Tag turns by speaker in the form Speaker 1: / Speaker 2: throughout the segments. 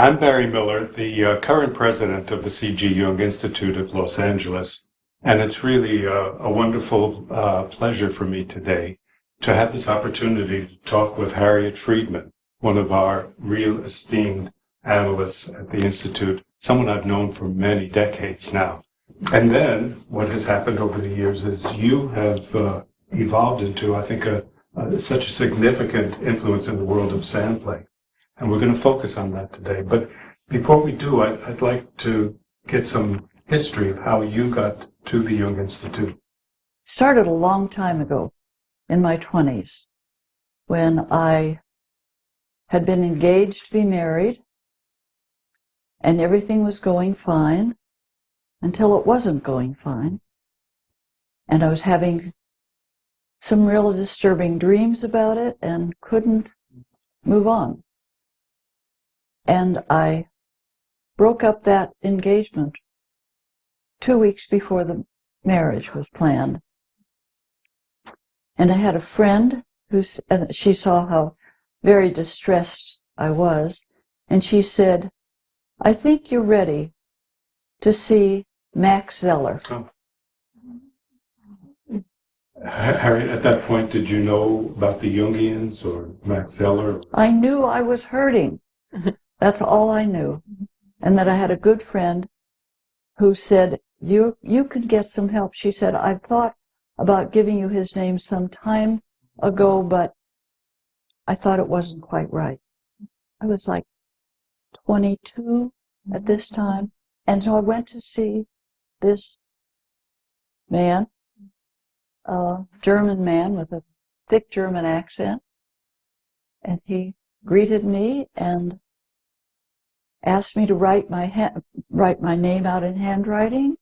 Speaker 1: I'm Barry Miller, the current president of the C.G. Jung Institute of Los Angeles, and it's really a wonderful pleasure for me today to have this opportunity to talk with Harriet Friedman, one of our real esteemed analysts at the Institute, someone I've known for many decades now. And then what has happened over the years is you have evolved into, I think, such a significant influence in the world of Sandplay. And we're going to focus on that today. But before we do, I'd like to get some history of how you got to the Jung Institute.
Speaker 2: Started a long time ago, in my 20s, when I had been engaged to be married, and everything was going fine until it wasn't going fine. And I was having some real disturbing dreams about it and couldn't move on. And I broke up that engagement 2 weeks before the marriage was planned. And I had a friend and she saw how very distressed I was, and she said, "I think you're ready to see Max Zeller."
Speaker 1: Oh. Harriet, at that point, did you know about the Jungians or Max Zeller?
Speaker 2: I knew I was hurting. That's all I knew. And that I had a good friend who said, you can get some help. She said, "I've thought about giving you his name some time ago, but I thought it wasn't quite right." I was like 22 at this time. And so I went to see this man, a German man with a thick German accent. And he greeted me and asked me to write my name out in handwriting.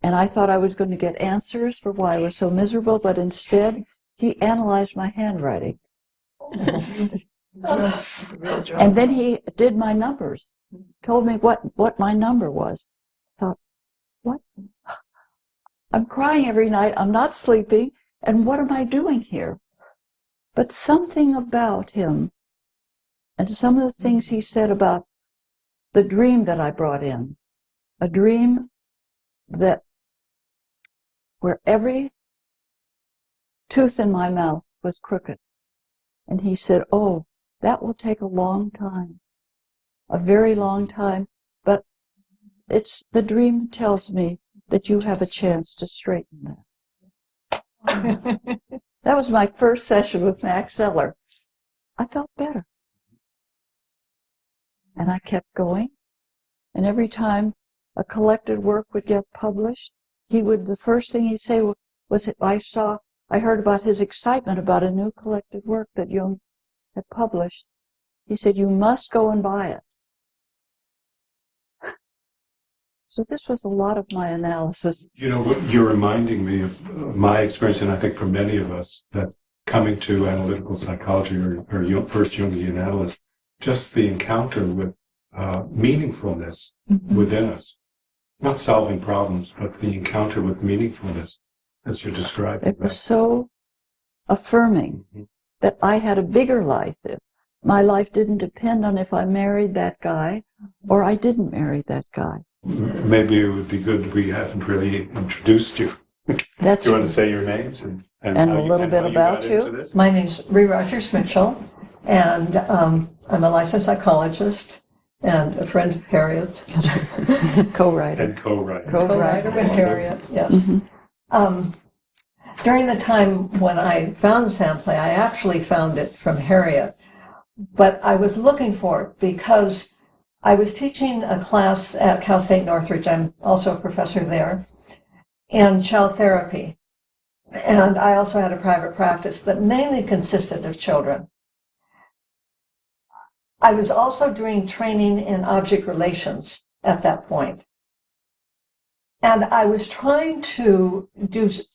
Speaker 2: And I thought I was going to get answers for why I was so miserable, but instead he analyzed my handwriting. And then he did my numbers, told me what my number was. I thought, what? I'm crying every night, I'm not sleeping, and what am I doing here? But something about him, and some of the things he said about the dream that I brought in, a dream that where every tooth in my mouth was crooked. And he said, "Oh, that will take a long time, a very long time, but the dream tells me that you have a chance to straighten that." That was my first session with Max Zeller. I felt better. And I kept going. And every time a collected work would get published, the first thing he'd say was I heard about his excitement about a new collected work that Jung had published. He said, "You must go and buy it." So this was a lot of my analysis.
Speaker 1: You know, what you're reminding me of my experience, and I think for many of us, that coming to analytical psychology or first Jungian analyst, just the encounter with meaningfulness within us. Not solving problems, but the encounter with meaningfulness, as you described.
Speaker 2: It was so affirming that I had a bigger life. My life didn't depend on if I married that guy or I didn't marry that guy.
Speaker 1: Maybe it would be good, we haven't really introduced you. Do you want to say your names? And
Speaker 2: a little bit about you?
Speaker 3: My name's Ree Rogers Mitchell, and I'm a licensed psychologist and a friend of Harriet's.
Speaker 2: Co-writer.
Speaker 1: And co-writer.
Speaker 3: Co-writer with Harriet, yes. During the time when I found Sandplay, I actually found it from Harriet, but I was looking for it because I was teaching a class at Cal State Northridge. I'm also a professor there, in child therapy. And I also had a private practice that mainly consisted of children. I was also doing training in object relations at that point. And I was trying to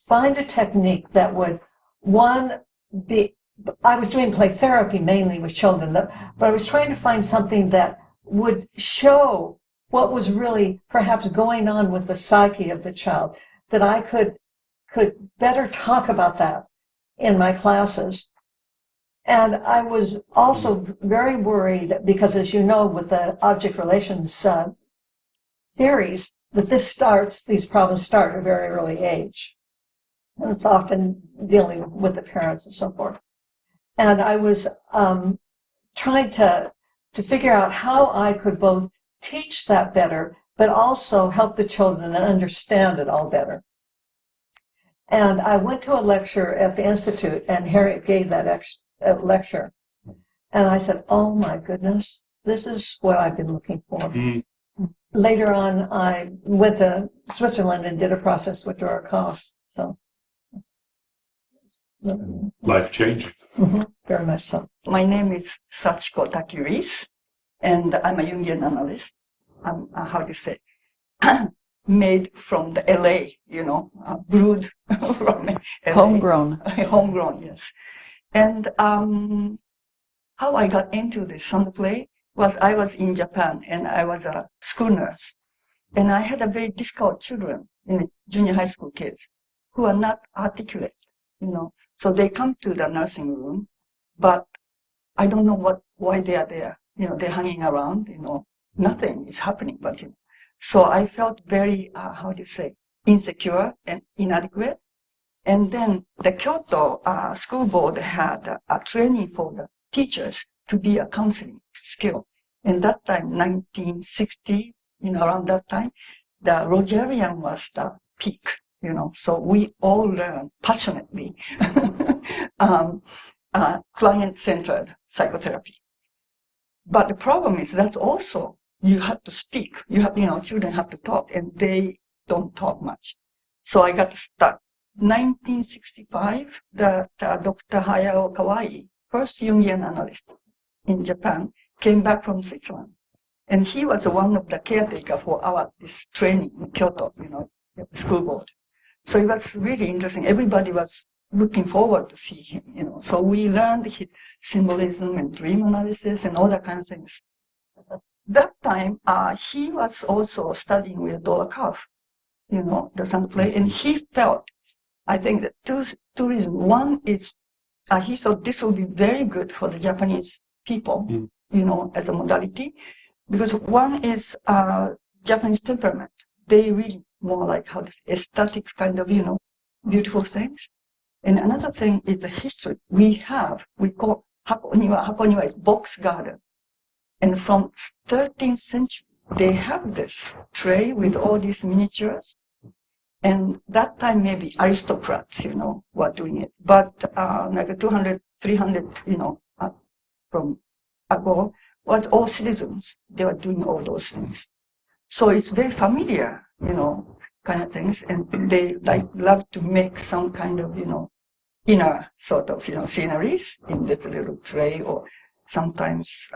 Speaker 3: find a technique that would, I was doing play therapy mainly with children, but I was trying to find something that would show what was really perhaps going on with the psyche of the child, that I could better talk about that in my classes. And I was also very worried because, as you know, with the object relations theories, that these problems start at a very early age. And it's often dealing with the parents and so forth. And I was trying to figure out how I could both teach that better, but also help the children and understand it all better. And I went to a lecture at the Institute, and Harriet gave that lecture. And I said, oh my goodness, this is what I've been looking for. Mm-hmm. Later on, I went to Switzerland and did a process with Dora Kalff. So,
Speaker 1: life-changing.
Speaker 3: Mm-hmm. Very much so.
Speaker 2: My name is Sachiko Taki-Reece, and I'm a Jungian analyst. I'm, how do you say, made from the LA, brewed from LA. Homegrown, yes. And how I got into this Sandplay was I was in Japan, and I was a school nurse. And I had a very difficult children, junior high school kids, who are not articulate, So they come to the nursing room, but I don't know why they are there. They're hanging around, nothing is happening, but, So I felt very, insecure and inadequate. And then the Kyoto school board had a training for the teachers to be a counseling skill. And that time, 1960, around that time, the Rogerian was the peak, So we all learned passionately client-centered psychotherapy. But the problem is that's also, you have to speak. Children have to talk, and they don't talk much. So I got stuck. 1965, Dr. Hayao Kawai, first Jungian analyst in Japan, came back from Switzerland. And he was one of the caretaker for this training in Kyoto, school board. So it was really interesting. Everybody was looking forward to see him, So we learned his symbolism and dream analysis and all that kind of things. That time, he was also studying with Dora Kalff, the Sandplay, and he felt, I think that two reasons. One is he thought this would be very good for the Japanese people, as a modality, because one is Japanese temperament. They really more like aesthetic kind of, beautiful things. And another thing is the history. We call Hakoniwa is box garden. And from 13th century, they have this tray with all these miniatures. And that time maybe aristocrats, were doing it. But like 200, 300, from ago, was all citizens. They were doing all those things. So it's very familiar, kind of things. And they love to make some kind of, inner sort of, sceneries in this little tray, or sometimes,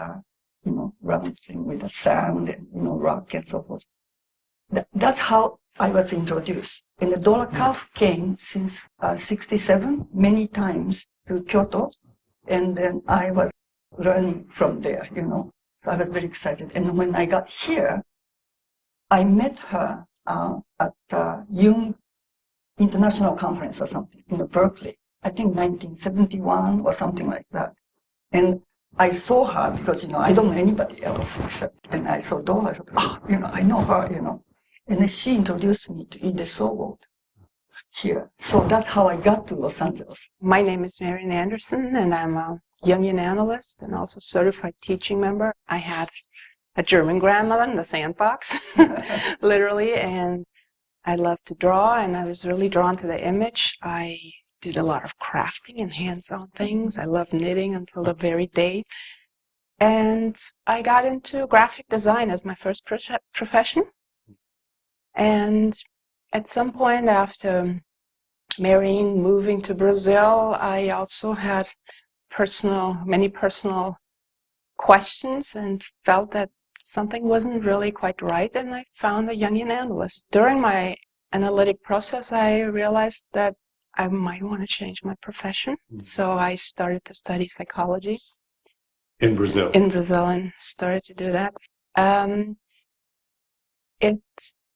Speaker 2: rummaging with the sand and, rock and so forth. That's how I was introduced. And the Dora Kalff came since 67 many times to Kyoto, and then I was learning from there, So I was very excited. And when I got here, I met her at Jung International Conference or something in Berkeley. I think 1971 or something like that. And I saw her because, I don't know anybody else and I saw Dora. I thought, I know her, And then she introduced me to Ed.D. here. So that's how I got to Los Angeles.
Speaker 4: My name is Marion Anderson, and I'm a Jungian analyst and also certified teaching member. I had a German grandmother in the sandbox, literally, and I love to draw, and I was really drawn to the image. I did a lot of crafting and hands-on things. I love knitting until the very day. And I got into graphic design as my first profession. And at some point after Marion moving to Brazil, I also had many personal questions and felt that something wasn't really quite right, and I found a Jungian analyst. During my analytic process, I realized that I might want to change my profession. So I started to study psychology.
Speaker 1: In Brazil?
Speaker 4: In Brazil, and started to do that.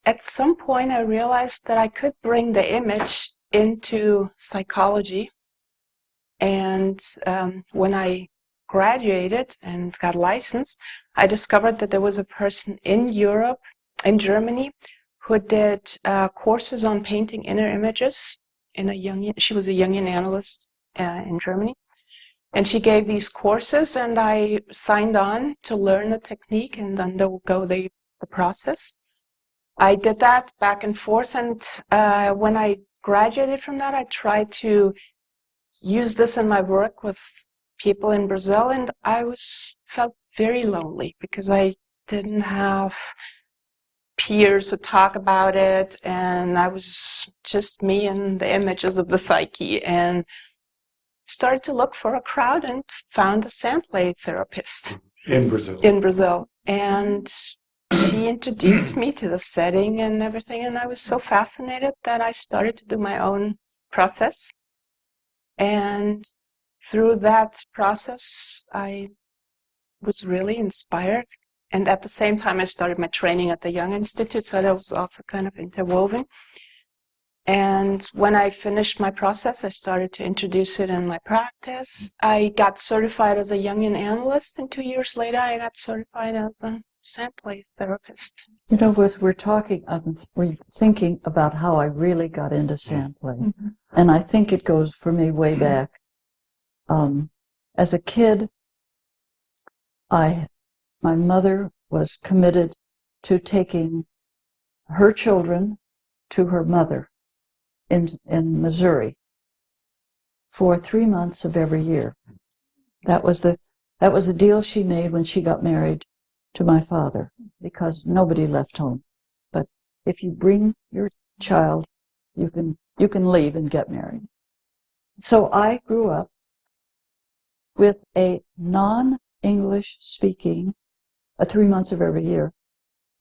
Speaker 4: At some point, I realized that I could bring the image into psychology And when I graduated and got licensed, I discovered that there was a person in Europe, in Germany, who did courses on painting inner images. She was a Jungian analyst in Germany. And she gave these courses, and I signed on to learn the technique and undergo the process. I did that back and forth, and when I graduated from that, I tried to use this in my work with people in Brazil, and I felt very lonely because I didn't have peers to talk about it, and I was just me and the images of the psyche, and started to look for a crowd and found a Sandplay therapist
Speaker 1: In Brazil.
Speaker 4: And she introduced me to the setting and everything, and I was so fascinated that I started to do my own process. And through that process, I was really inspired. And at the same time, I started my training at the Jung Institute, so that was also kind of interwoven. And when I finished my process, I started to introduce it in my practice. I got certified as a Jungian analyst, and 2 years later, I got certified as a Sandplay therapist.
Speaker 2: You know, as we're talking, we're thinking about how I really got into Sandplay. Mm-hmm. And I think it goes for me way back. As a kid, my mother was committed to taking her children to her mother in Missouri for 3 months of every year. That was the deal she made when she got married to my father, because nobody left home. But if you bring your child, you can leave and get married. So I grew up with a non-English speaking, 3 months of every year,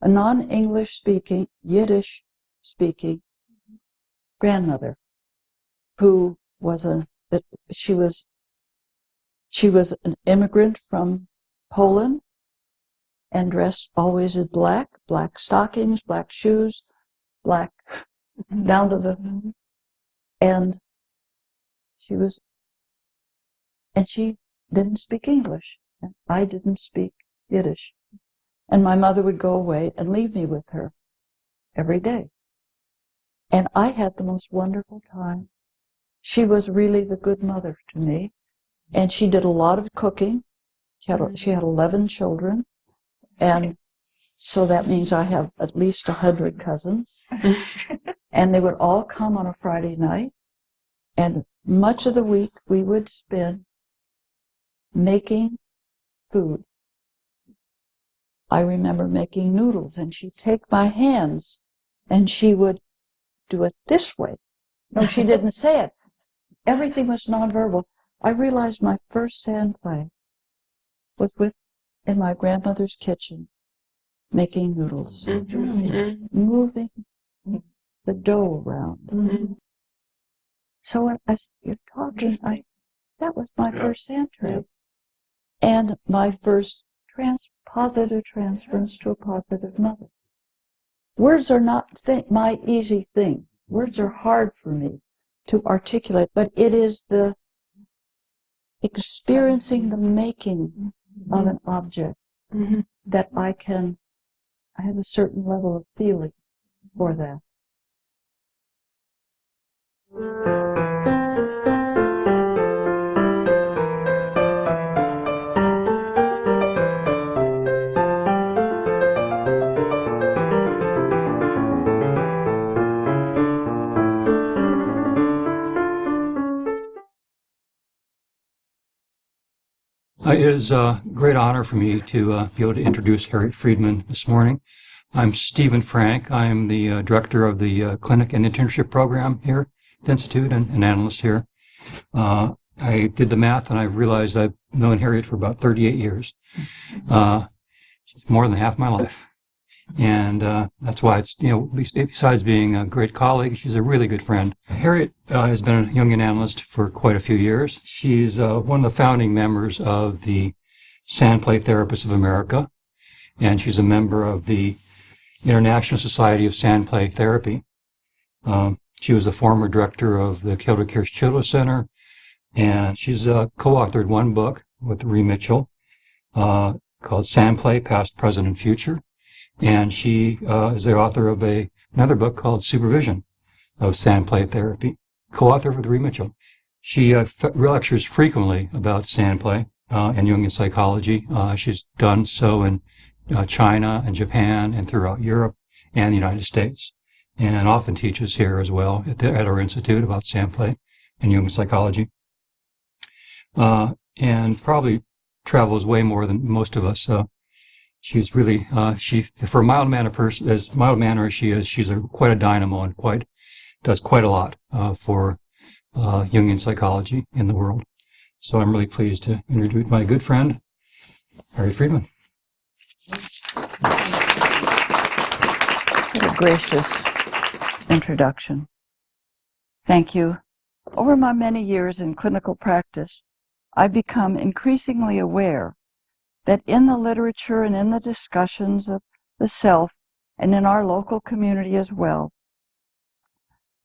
Speaker 2: a non-English speaking, Yiddish speaking grandmother who was she was an immigrant from Poland and dressed always in black stockings, black shoes, black down to the, and she didn't speak English, and I didn't speak Yiddish. And my mother would go away and leave me with her every day. And I had the most wonderful time. She was really the good mother to me, and she did a lot of cooking. She had 11 children, and so that means I have at least 100 cousins. And they would all come on a Friday night, and much of the week we would spend making food. I remember making noodles, and she'd take my hands, and she would do it this way. No, she didn't say it. Everything was nonverbal. I realized my first Sandplay was in my grandmother's kitchen, making noodles, moving the dough around. Mm-hmm. So as you're talking, that was my first Sandplay, and my first positive transference to a positive mother. Words are not my easy thing. Words are hard for me to articulate, but it is the experiencing the making of an object that I have a certain level of feeling for that.
Speaker 5: It is a great honor for me to be able to introduce Harriet Friedman this morning. I'm Stephen Frank. I'm the director of the clinic and internship program here at the Institute and an analyst here. I did the math and I realized I've known Harriet for about 38 years, more than half my life. And that's why it's, besides being a great colleague, she's a really good friend. Harriet has been a Jungian analyst for quite a few years. She's one of the founding members of the Sandplay Therapists of America, and she's a member of the International Society of Sandplay Therapy. She was the former director of the Taki-Reece Children's Center, And she's co-authored one book with Ree Mitchell called Sandplay, Past, Present, and Future. And she is the author of another book called Supervision of Sandplay Therapy, co-author with Ree Mitchell. She lectures frequently about Sandplay and Jungian psychology. She's done so in China and Japan and throughout Europe and the United States, and often teaches here as well at our institute about Sandplay and Jungian psychology. And probably travels way more than most of us. She's really, for a mild-mannered person, as mild-mannered as she is, she's quite a dynamo and does quite a lot for Jungian psychology in the world. So I'm really pleased to introduce my good friend, Harriet Friedman.
Speaker 2: What a gracious introduction. Thank you. Over my many years in clinical practice, I've become increasingly aware that in the literature and in the discussions of the self, and in our local community as well,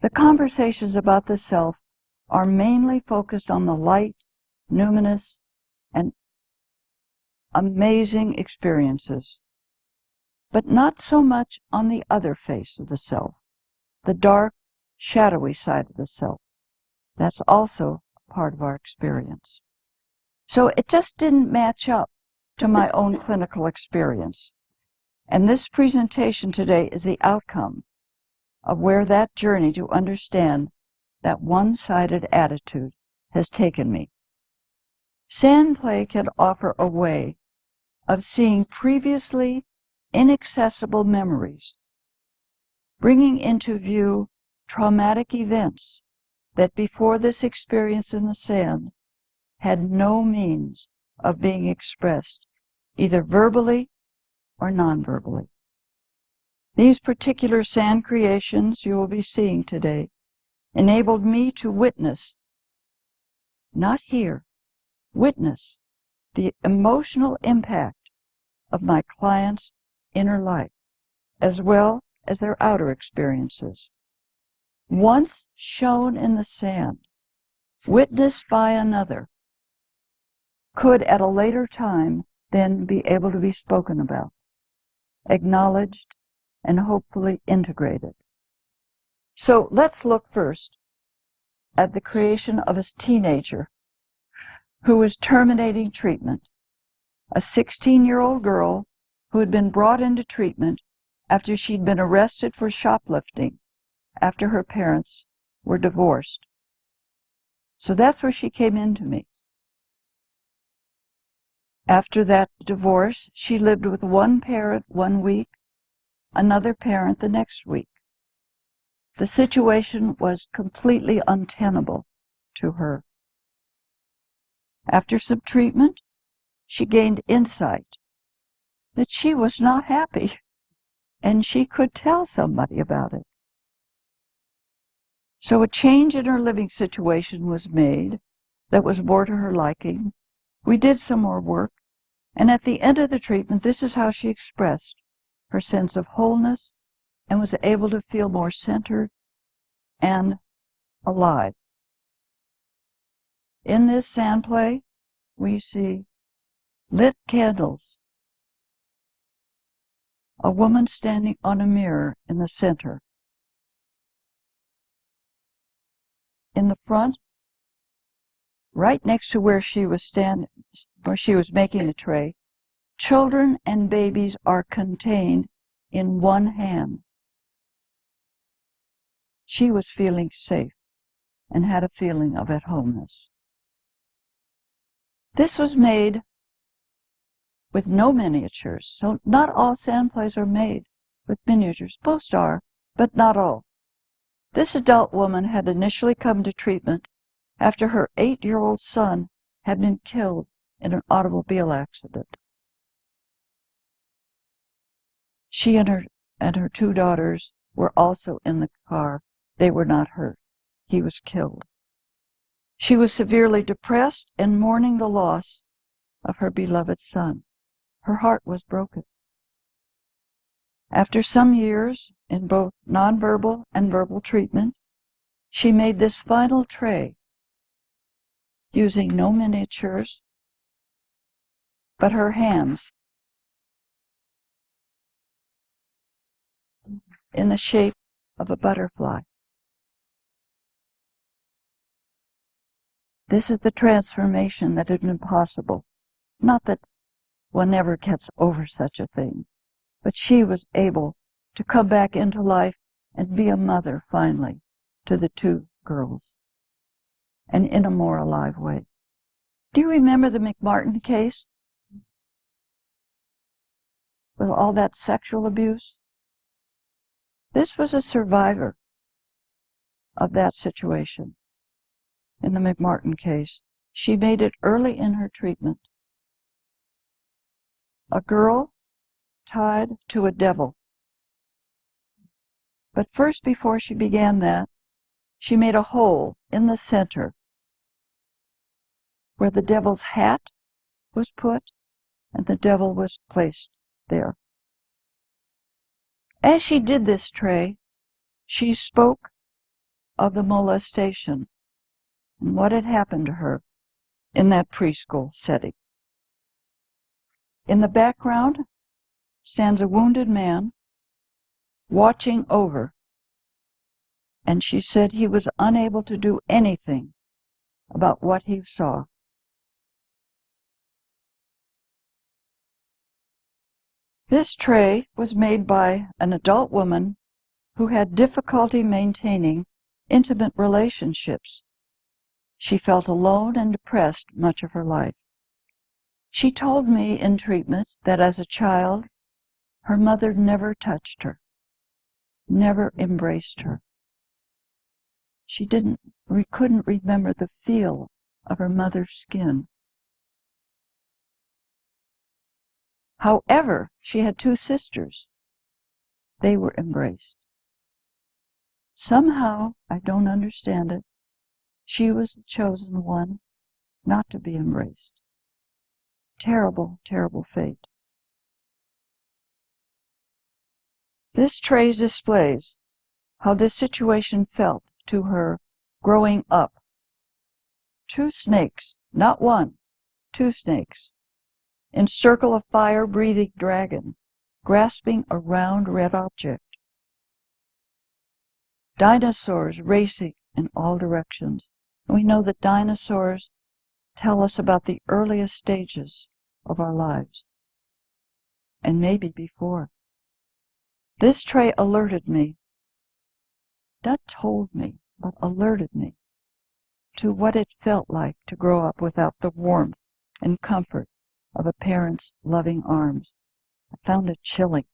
Speaker 2: the conversations about the self are mainly focused on the light, numinous, and amazing experiences, but not so much on the other face of the self, the dark, shadowy side of the self. That's also part of our experience. So it just didn't match up to my own clinical experience. And this presentation today is the outcome of where that journey to understand that one-sided attitude has taken me. Sandplay can offer a way of seeing previously inaccessible memories, bringing into view traumatic events that before this experience in the sand had no means of being expressed, either verbally or non-verbally. These particular sand creations you will be seeing today enabled me to witness, not hear, witness the emotional impact of my clients' inner life, as well as their outer experiences. Once shown in the sand, witnessed by another, could at a later time then be able to be spoken about, acknowledged, and hopefully integrated. So let's look first at the creation of a teenager who was terminating treatment, a 16-year-old girl who had been brought into treatment after she'd been arrested for shoplifting after her parents were divorced. So that's where she came into me. After that divorce, she lived with one parent 1 week, another parent the next week. The situation was completely untenable to her. After some treatment, she gained insight that she was not happy, and she could tell somebody about it. So a change in her living situation was made that was more to her liking. We did some more work, and at the end of the treatment, this is how she expressed her sense of wholeness and was able to feel more centered and alive. In this sandplay, we see lit candles, a woman standing on a mirror in the center. In the front, right next to where she was making the tray, children and babies are contained in one hand. She was feeling safe and had a feeling of at-homeness. This was made with no miniatures, so not all sandplays are made with miniatures. Most are, but not all. This adult woman had initially come to treatment after her 8-year-old son had been killed in an automobile accident. She and her 2 daughters were also in the car. They were not hurt. He was killed. She was severely depressed and mourning the loss of her beloved son. Her heart was broken. After some years in both nonverbal and verbal treatment, she made this final tray using no miniatures, but her hands in the shape of a butterfly. This is the transformation that had been possible. Not that one never gets over such a thing, but she was able to come back into life and be a mother, finally, to the two girls, and in a more alive way. Do you remember the McMartin case? With all that sexual abuse? This was a survivor of that situation. In the McMartin case, she made it early in her treatment. A girl tied to a devil. But first, before she began that, she made a hole in the center where the devil's hat was put and the devil was placed there. As she did this tray, she spoke of the molestation and what had happened to her in that preschool setting. In the background stands a wounded man watching over, and she said he was unable to do anything about what he saw. This tray was made by an adult woman who had difficulty maintaining intimate relationships. She felt alone and depressed much of her life. She told me in treatment that as a child, her mother never touched her, never embraced her. She couldn't remember the feel of her mother's skin. However, she had two sisters. They were embraced. Somehow, I don't understand it, she was the chosen one not to be embraced. Terrible, terrible fate. This tray displays how this situation felt to her growing up. Two snakes, not one, two snakes, in circle of fire-breathing dragon, grasping a round red object. Dinosaurs racing in all directions. And we know that dinosaurs tell us about the earliest stages of our lives, and maybe before. This tray alerted me, not told me, but alerted me to what it felt like to grow up without the warmth and comfort of a parent's loving arms. I found it chilling,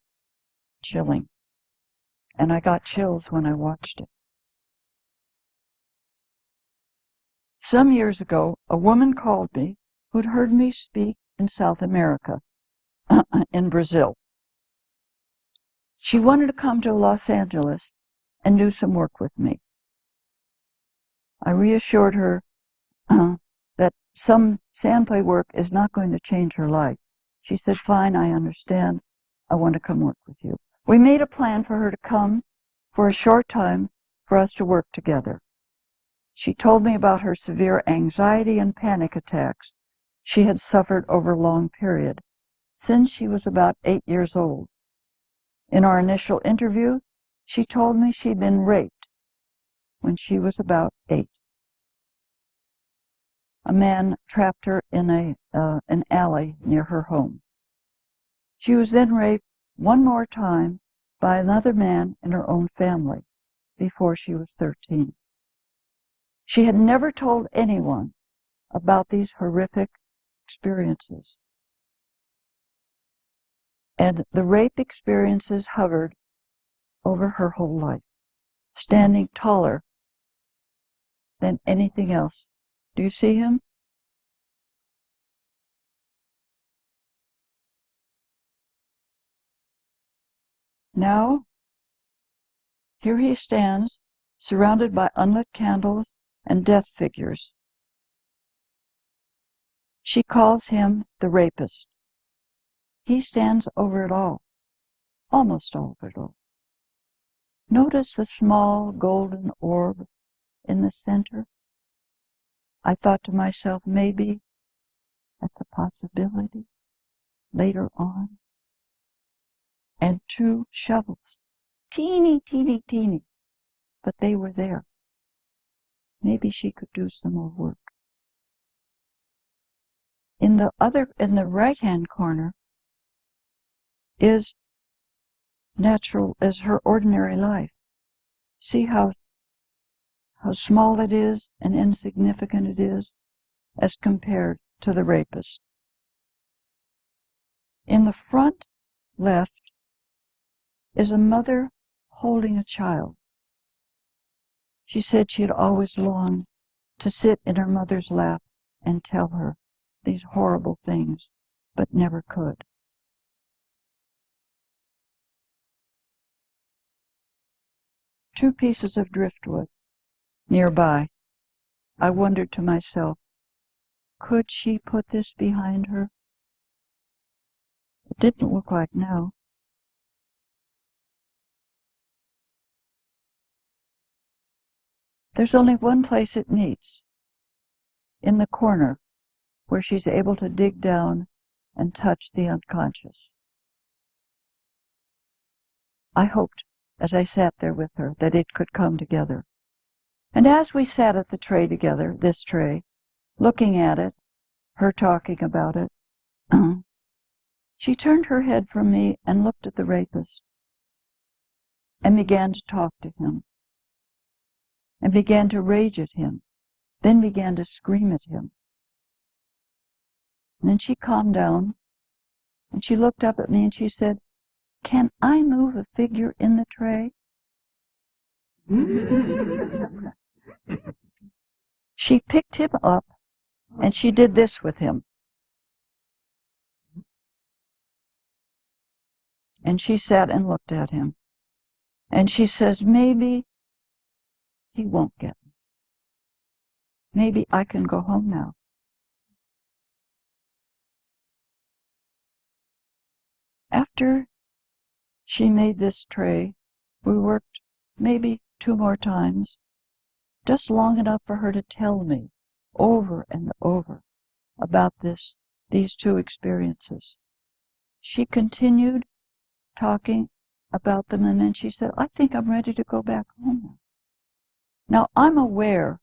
Speaker 2: and I got chills when I watched it. Some years ago, a woman called me who'd heard me speak in South America, in Brazil. She wanted to come to Los Angeles and do some work with me. I reassured her that some Sandplay work is not going to change her life. She said, "Fine, I understand. I want to come work with you." We made a plan for her to come for a short time for us to work together. She told me about her severe anxiety and panic attacks she had suffered over a long period, since she was about 8 years old. In our initial interview, she told me she'd been raped when she was about 8. A man trapped her in an alley near her home. She was then raped one more time by another man in her own family before she was 13. She had never told anyone about these horrific experiences. And the rape experiences hovered over her whole life, standing taller than anything else. Do you see him? Now, here he stands, surrounded by unlit candles and death figures. She calls him the rapist. He stands over it all, almost all of it all. Notice the small golden orb in the center. I thought to myself, maybe that's a possibility later on. And 2 shovels, teeny, teeny, teeny, but they were there. Maybe she could do some more work. In the right-hand corner is her ordinary life. See how small it is and insignificant it is as compared to the rapist. In the front left is a mother holding a child. She said she had always longed to sit in her mother's lap and tell her these horrible things, but never could. Two pieces of driftwood nearby. I wondered to myself, could she put this behind her? It didn't look like now. There's only one place it meets, in the corner, where she's able to dig down and touch the unconscious. I hoped, as I sat there with her, that it could come together. And as we sat at the tray together, this tray, looking at it, her talking about it, she turned her head from me and looked at the rapist and began to talk to him and began to rage at him, then began to scream at him. And then she calmed down and she looked up at me and she said, "Can I move a figure in the tray?" She picked him up and she did this with him. And she sat and looked at him. And she says, "Maybe he won't get me. Maybe I can go home now." After she made this tray, we worked maybe 2 more times, just long enough for her to tell me over and over about these 2 experiences. She continued talking about them, and then she said, "I think I'm ready to go back home now." Now, I'm aware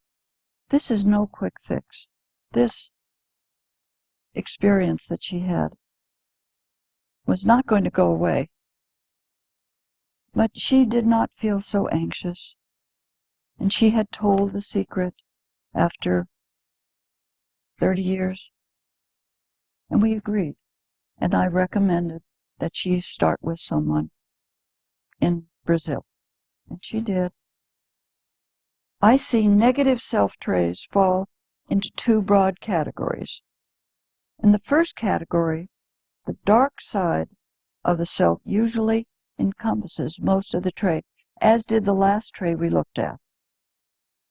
Speaker 2: this is no quick fix. This experience that she had was not going to go away. But she did not feel so anxious, and she had told the secret after 30 years, and we agreed, and I recommended that she start with someone in Brazil, and she did. I see negative self-trays fall into 2 broad categories. In the first category, the dark side of the self usually encompasses most of the tray, as did the last tray we looked at,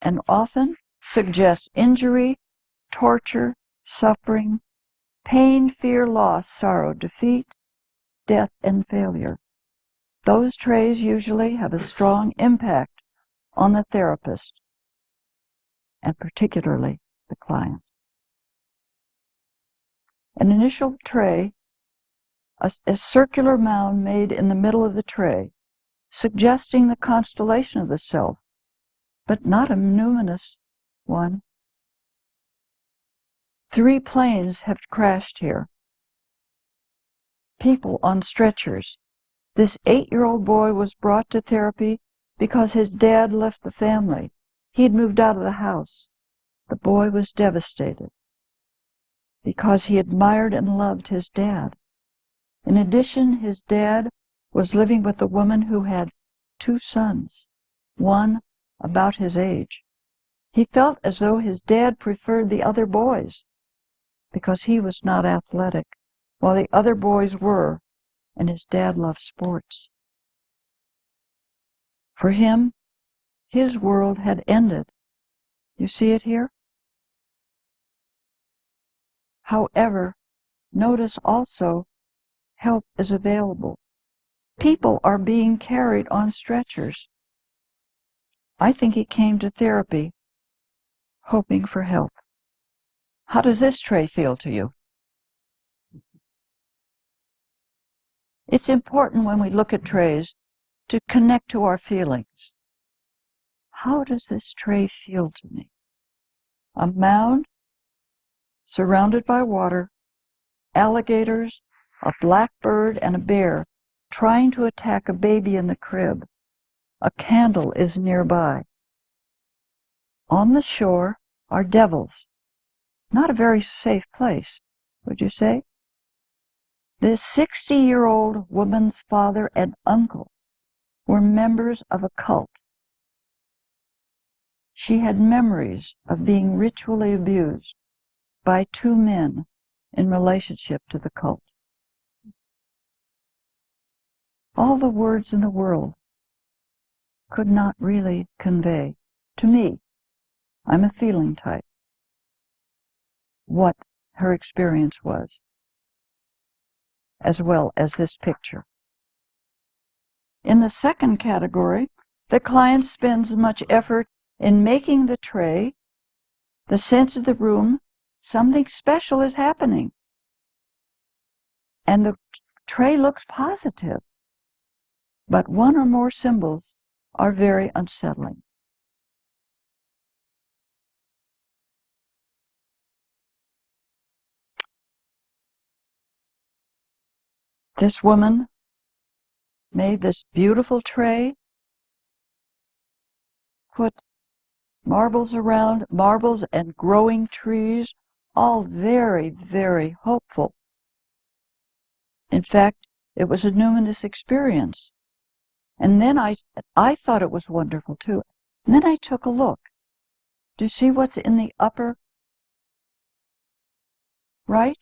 Speaker 2: and often suggests injury, torture, suffering, pain, fear, loss, sorrow, defeat, death, and failure. Those trays usually have a strong impact on the therapist, and particularly the client. An initial tray, a circular mound made in the middle of the tray, suggesting the constellation of the self, but not a numinous one. 3 planes have crashed here. People on stretchers. This 8-year-old boy was brought to therapy because his dad left the family. He had moved out of the house. The boy was devastated because he admired and loved his dad. In addition, his dad was living with a woman who had 2 sons, one about his age. He felt as though his dad preferred the other boys because he was not athletic, while the other boys were, and his dad loved sports. For him, his world had ended. You see it here? However, notice also help is available. People are being carried on stretchers. I think he came to therapy hoping for help. How does this tray feel to you? It's important when we look at trays to connect to our feelings. How does this tray feel to me? A mound surrounded by water, alligators, a blackbird, and a bear trying to attack a baby in the crib. A candle is nearby. On the shore are devils. Not a very safe place, would you say? This 60-year-old woman's father and uncle were members of a cult. She had memories of being ritually abused by two men in relationship to the cult. All the words in the world could not really convey to me, I'm a feeling type, what her experience was, as well as this picture. In the second category, the client spends much effort in making the tray, the sense of the room, something special is happening. And the tray looks positive, but one or more symbols are very unsettling. This woman made this beautiful tray, put marbles around, marbles and growing trees, all very, very hopeful. In fact, it was a numinous experience. And then I thought it was wonderful too. And then I took a look. Do you see what's in the upper right?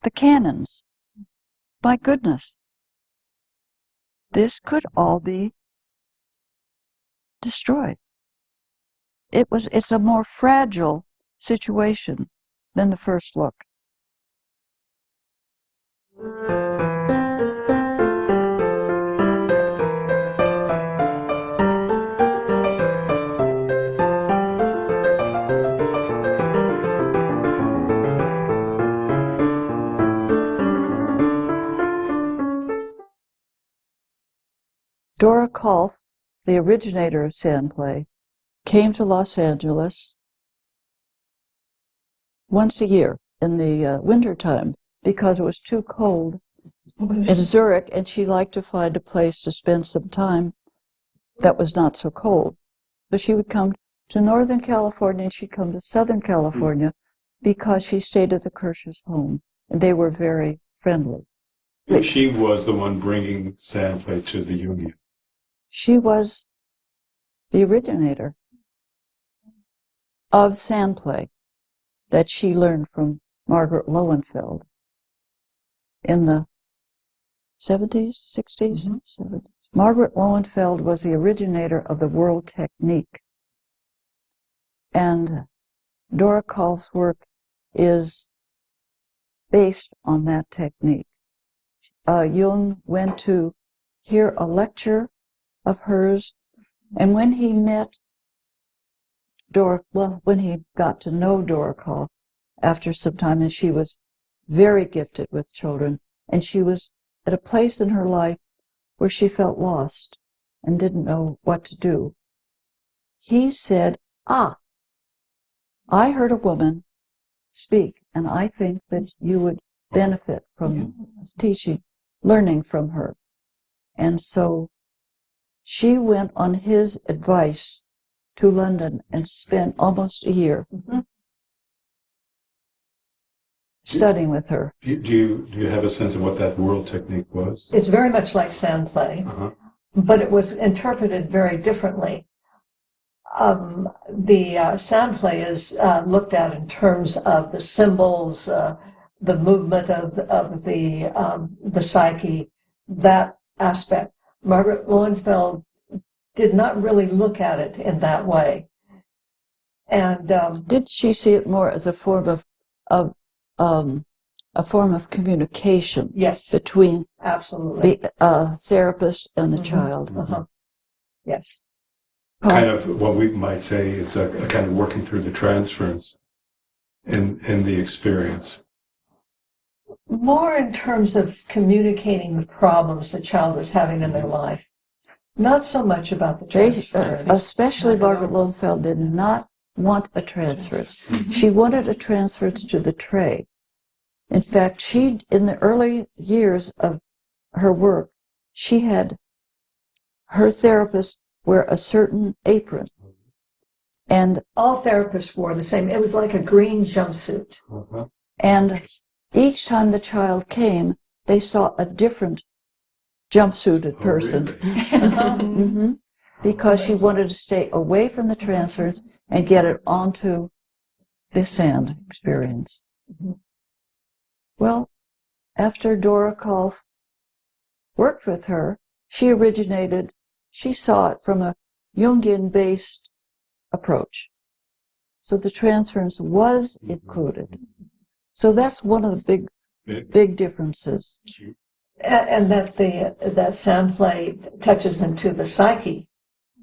Speaker 2: The cannons. My goodness. This could all be destroyed. It's a more fragile situation than the first look. Dora Kalff, the originator of Sandplay, came to Los Angeles once a year in the wintertime because it was too cold in Zurich, and she liked to find a place to spend some time that was not so cold. So she would come to Northern California and she'd come to Southern California because she stayed at the Kirsch's home, and they were very friendly.
Speaker 1: She was the one bringing Sandplay to the Union.
Speaker 2: She was the originator of Sandplay that she learned from Margaret Lowenfeld in the 70s, 60s, 70s. Margaret Lowenfeld was the originator of the world technique. And Dora Kalff's work is based on that technique. Jung went to hear a lecture of hers, and when he met when he got to know Dora Kalff after some time, and she was very gifted with children, and she was at a place in her life where she felt lost and didn't know what to do. He said, I heard a woman speak, and I think that you would benefit from teaching, learning from her. And so she went on his advice to London and spent almost a year studying with her.
Speaker 1: Do you have a sense of what that world technique was?
Speaker 3: It's very much like Sandplay, but it was interpreted very differently. The Sandplay is looked at in terms of the symbols, the movement of the psyche, that aspect. Margaret Lowenfeld did not really look at it in that way. And
Speaker 2: did she see it more as a form of communication?
Speaker 3: Yes,
Speaker 2: between
Speaker 3: absolutely
Speaker 2: the therapist and the child.
Speaker 3: Yes.
Speaker 1: Kind of what we might say is a kind of working through the transference in the experience?
Speaker 3: More in terms of communicating the problems the child is having in their life. Not so much about the transference.
Speaker 2: Especially Margaret Lowenfeld did not want a transference. She wanted a transference to the tray. In fact, in the early years of her work, she had her therapist wear a certain apron. And
Speaker 3: all therapists wore the same. It was like a green jumpsuit.
Speaker 2: And each time the child came, they saw a different jumpsuited person.
Speaker 1: Really?
Speaker 2: Because she wanted to stay away from the transference and get it onto the sand experience. Well, after Dora Kalff worked with her, she saw it from a Jungian-based approach. So the transference was included. So that's one of the big differences.
Speaker 3: And that that Sandplay touches into the psyche,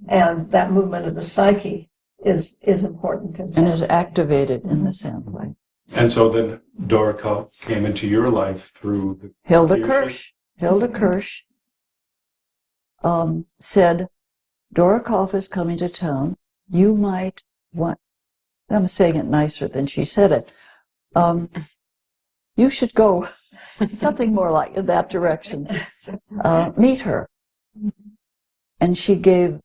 Speaker 3: and that movement of the psyche is important in Sandplay.
Speaker 2: And is activated in the Sandplay.
Speaker 1: And so then Dora Kalff came into your life through the
Speaker 2: Hilda Kirsch said, Dora Kalff is coming to town. You might want, I'm saying it nicer than she said it, you should go, something more like in that direction, meet her. And she gave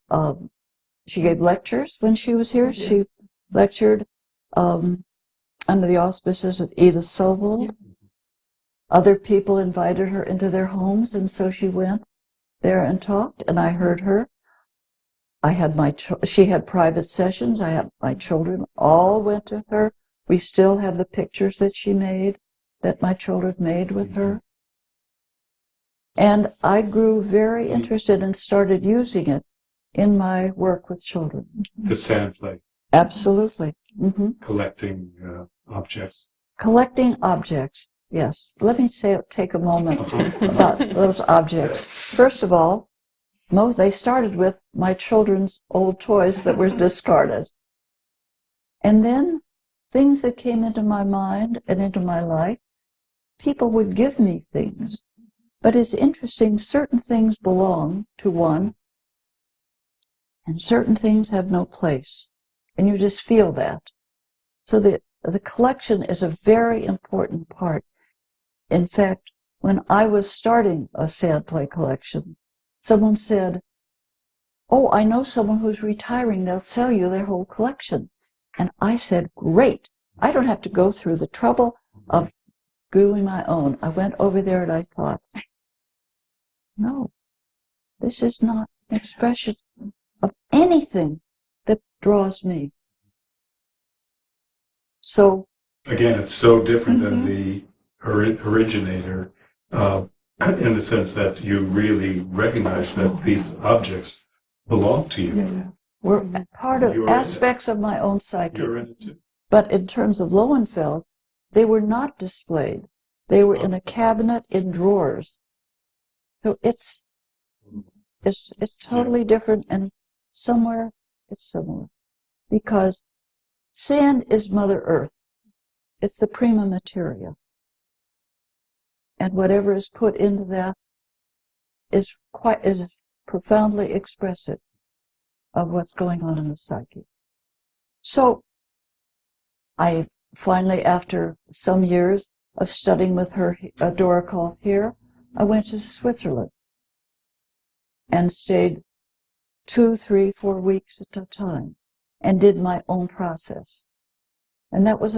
Speaker 2: lectures when she was here. She lectured under the auspices of Edith Sobel. Other people invited her into their homes, and so she went there and talked, and I heard her. She had private sessions. I had my children all went to her. We still have the pictures that my children made with her. And I grew very interested and started using it in my work with children.
Speaker 1: The Sandplay.
Speaker 2: Absolutely.
Speaker 1: Collecting objects.
Speaker 2: Collecting objects, yes. Let me take a moment about those objects. First of all, they started with my children's old toys that were discarded. And then things that came into my mind and into my life, people would give me things. But it's interesting, certain things belong to one, and certain things have no place. And you just feel that. So the collection is a very important part. In fact, when I was starting a Sandplay collection, someone said, oh, I know someone who's retiring. They'll sell you their whole collection. And I said, great. I don't have to go through the trouble of doing my own. I went over there and I thought, no, this is not an expression of anything that draws me. So
Speaker 1: again, it's so different than the originator in the sense that you really recognize that these objects belong to you.
Speaker 2: We're part of aspects of my own psyche.
Speaker 1: You're in it too.
Speaker 2: But in terms of Lowenfeld, they were not displayed. They were in a cabinet in drawers. So it's totally different, and somewhere it's similar. Because sand is Mother Earth. It's the prima materia. And whatever is put into that is profoundly expressive of what's going on in the psyche. So I finally, after some years of studying with her, Dora Kalff here, I went to Switzerland and stayed 2, 3, 4 weeks at a time and did my own process. And that was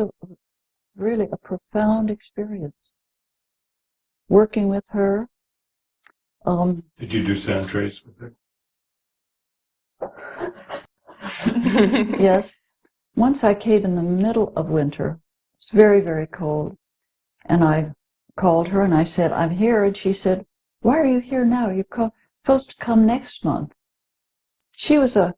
Speaker 2: really a profound experience. Working with her.
Speaker 1: Did you do sand trays with her?
Speaker 2: Yes. Once I came in the middle of winter. It's very, very cold. And I called her and I said, I'm here. And she said, why are you here now? You're supposed to come next month. She was a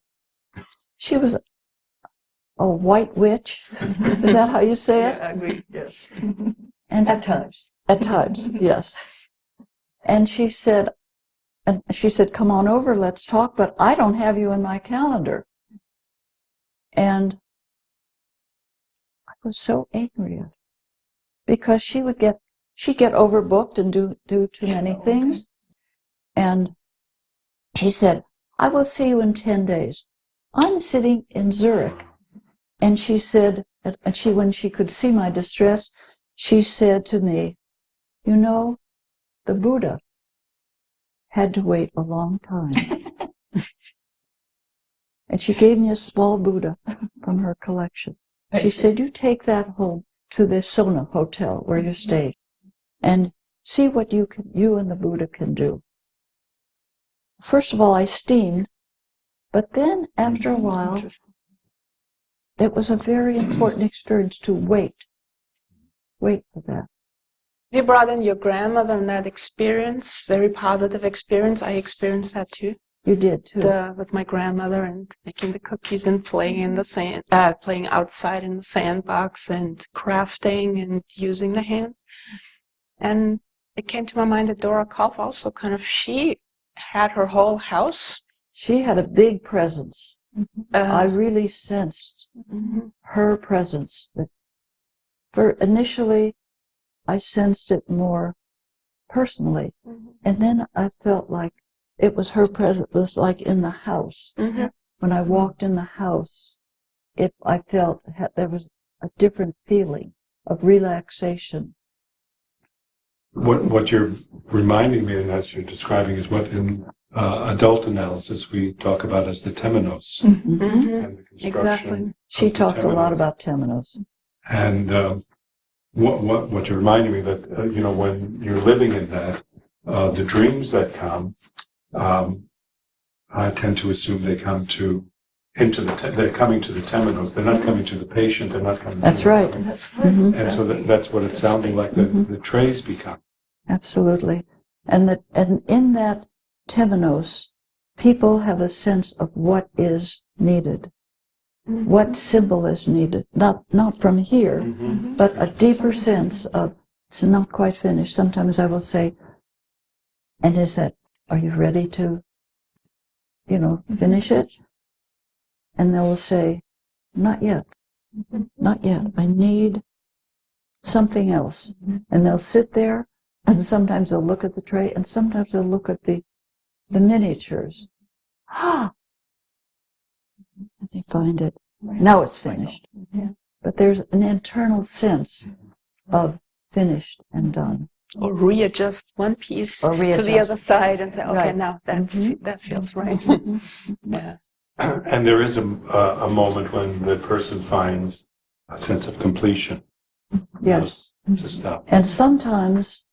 Speaker 2: white witch. Is that how you say it?
Speaker 3: Yeah, I agree, yes.
Speaker 2: And
Speaker 3: At times.
Speaker 2: At times, yes. And she said, come on over, let's talk, but I don't have you in my calendar. And was so angry at her because she'd get overbooked and do too many things. And she said, I will see you in 10 days. I'm sitting in Zurich. And she said, when she could see my distress, she said to me, you know, the Buddha had to wait a long time. And she gave me a small Buddha from her collection. She said, you take that home to the Sona Hotel where you stayed and see what you and the Buddha can do. First of all, I steamed, but then after a while, it was a very important experience to wait for that.
Speaker 4: You brought in your grandmother in that experience, very positive experience. I experienced that too.
Speaker 2: You did too.
Speaker 4: With my grandmother and making the cookies and playing in the sand, playing outside in the sandbox and crafting and using the hands. And it came to my mind that Dora Kalff also she had her whole house.
Speaker 2: She had a big presence. I really sensed her presence. Initially, I sensed it more personally, and then I felt like it was her presence. It was like in the house. When I walked in the house, I felt there was a different feeling of relaxation.
Speaker 1: What you're reminding me, and as you're describing, is what in adult analysis we talk about as the temenos and the construction.
Speaker 4: Exactly.
Speaker 2: She talked a lot about temenos.
Speaker 1: And what you're reminding me that when you're living in that, the dreams that come, I tend to assume they come they're coming to the temenos. They're not coming to the patient. They're not coming.
Speaker 2: That's
Speaker 1: to
Speaker 2: right.
Speaker 1: The
Speaker 2: That's right.
Speaker 1: And so that's what it's sounding like. The trays become.
Speaker 2: Absolutely, and in that temenos, people have a sense of what is needed, what symbol is needed. Not from here, but a deeper sense of it's not quite finished. Sometimes I will say, and are you ready to, finish it? And they will say, not yet, not yet. I need something else. And they'll sit there, and sometimes they'll look at the tray, and sometimes they'll look at the miniatures. And they find it. Now it's finished. But there's an internal sense of finished and done.
Speaker 4: Or readjust one piece to the other side and say, okay, now that feels right. Yeah.
Speaker 1: And there is a moment when the person finds a sense of completion.
Speaker 2: Yes.
Speaker 1: To stop.
Speaker 2: And sometimes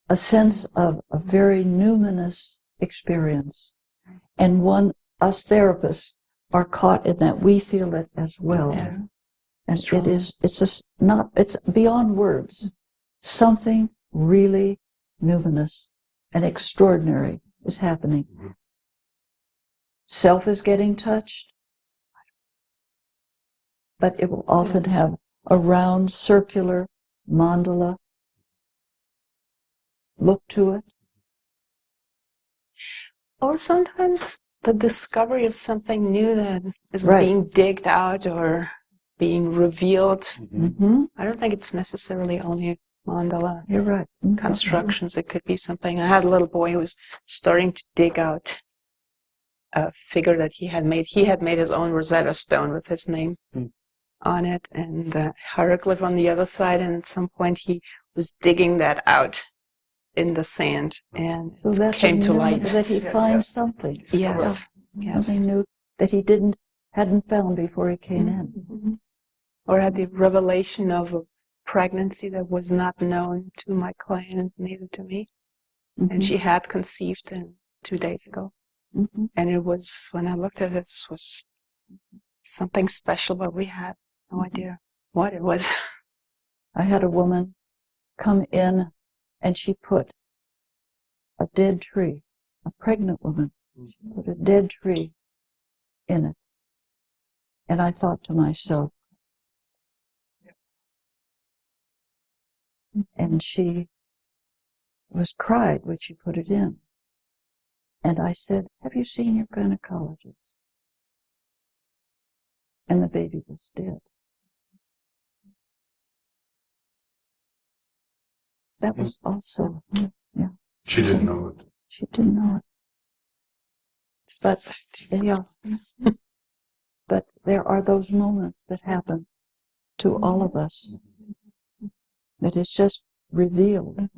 Speaker 2: a sense of a very numinous experience. And us therapists are caught in that. We feel it as well. Yeah. And it's beyond words. Something really numinous and extraordinary is happening. Self is getting touched, but it will often have a round circular mandala look to it.
Speaker 4: Or sometimes the discovery of something new that is being digged out or being revealed. I don't think it's necessarily only mandala.
Speaker 2: You're right.
Speaker 4: Constructions. It could be something. I had a little boy who was starting to dig out a figure that he had made. He had made his own Rosetta Stone with his name on it and the hieroglyph on the other side. And at some point he was digging that out in the sand, and
Speaker 2: so
Speaker 4: it came to light.
Speaker 2: That he finds something.
Speaker 4: Yes.
Speaker 2: Something new that he hadn't found before he came in.
Speaker 4: Or had the revelation of a pregnancy that was not known to my client, neither to me. And she had conceived 2 days ago. And it was, when I looked at it, this was something special, but we had no idea what it was.
Speaker 2: I had a woman come in and she put a dead tree, a pregnant woman, she put a dead tree in it. And I thought to myself, and she was cried when she put it in. And I said, have you seen your gynecologist? And the baby was dead. That was also,
Speaker 1: She didn't know it.
Speaker 2: she didn't know it. But, yeah. But there are those moments that happen to all of us that is just revealed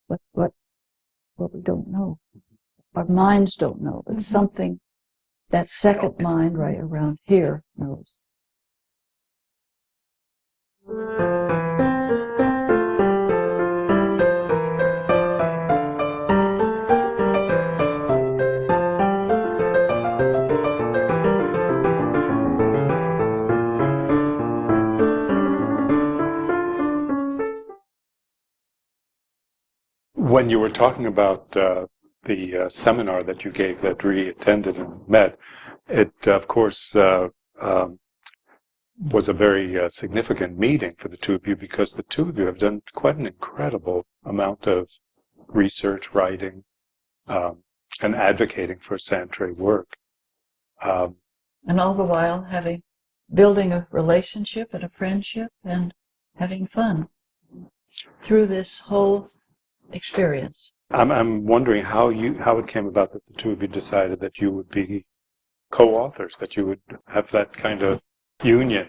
Speaker 2: what we don't know. Our minds don't know, but something, that second mind right around here knows.
Speaker 1: When you were talking about the seminar that you gave that Ree attended and met, it, of course, was a very significant meeting for the two of you because the two of you have done quite an incredible amount of research, writing, and advocating for Sandplay work.
Speaker 2: And all the while building a relationship and a friendship and having fun through this whole experience.
Speaker 1: I'm wondering how it came about that the two of you decided that you would be co-authors, that you would have that kind of union.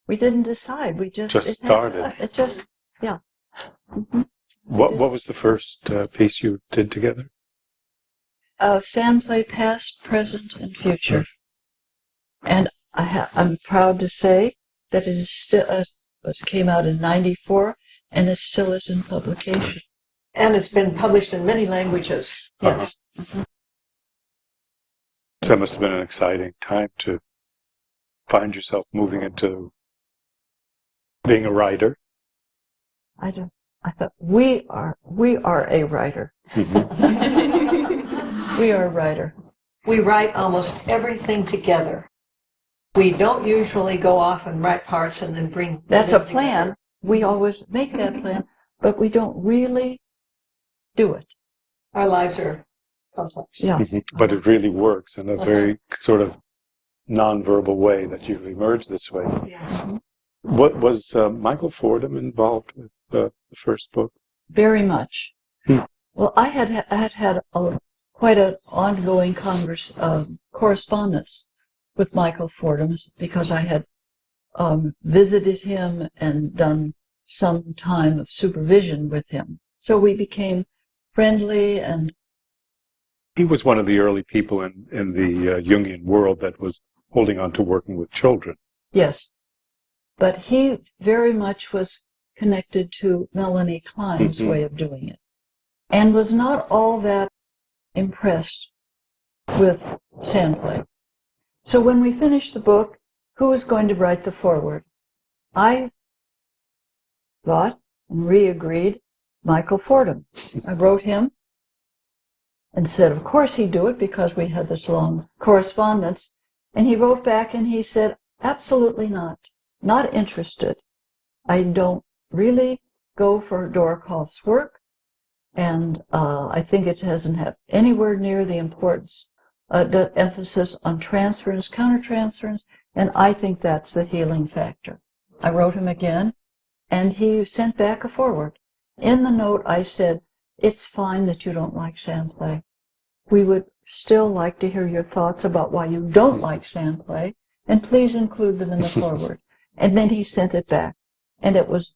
Speaker 2: We didn't decide. We just
Speaker 1: started.
Speaker 2: It just, yeah. Mm-hmm.
Speaker 1: What was the first piece you did together?
Speaker 2: Sandplay Past, Present, and Future. And I'm proud to say that it is still, it came out in '94, and it still is in publication.
Speaker 3: And it's been published in many languages.
Speaker 2: Yes.
Speaker 1: So that must have been an exciting time to find yourself moving into being a writer.
Speaker 2: I thought we are a writer.
Speaker 1: Mm-hmm.
Speaker 2: We are a writer.
Speaker 3: We write almost everything together. We don't usually go off and write parts and then bring.
Speaker 2: That's a plan. We always make that plan, but we don't really do it.
Speaker 3: Our lives are complex.
Speaker 2: Yeah.
Speaker 1: Mm-hmm. But it really works in a very sort of nonverbal way that you've emerged this way.
Speaker 3: Yes.
Speaker 1: What was Michael Fordham involved with the first book?
Speaker 2: Very much. Well, I had quite an ongoing correspondence with Michael Fordham because I had visited him and done some time of supervision with him. So we became friendly, and
Speaker 1: he was one of the early people in the Jungian world that was holding on to working with children.
Speaker 2: Yes. But he very much was connected to Melanie Klein's way of doing it and was not all that impressed with Sandplay. So when we finished the book, who was going to write the foreword? I thought and re-agreed Michael Fordham. I wrote him and said, of course he'd do it because we had this long correspondence. And he wrote back and he said, absolutely not. Not interested. I don't really go for Dora Kalff's work, and I think it doesn't have anywhere near the importance, the emphasis on transference, countertransference, and I think that's the healing factor. I wrote him again, and he sent back a foreword. In the note, I said, it's fine that you don't like Sandplay. We would still like to hear your thoughts about why you don't like Sandplay, and please include them in the foreword. And then he sent it back, and it was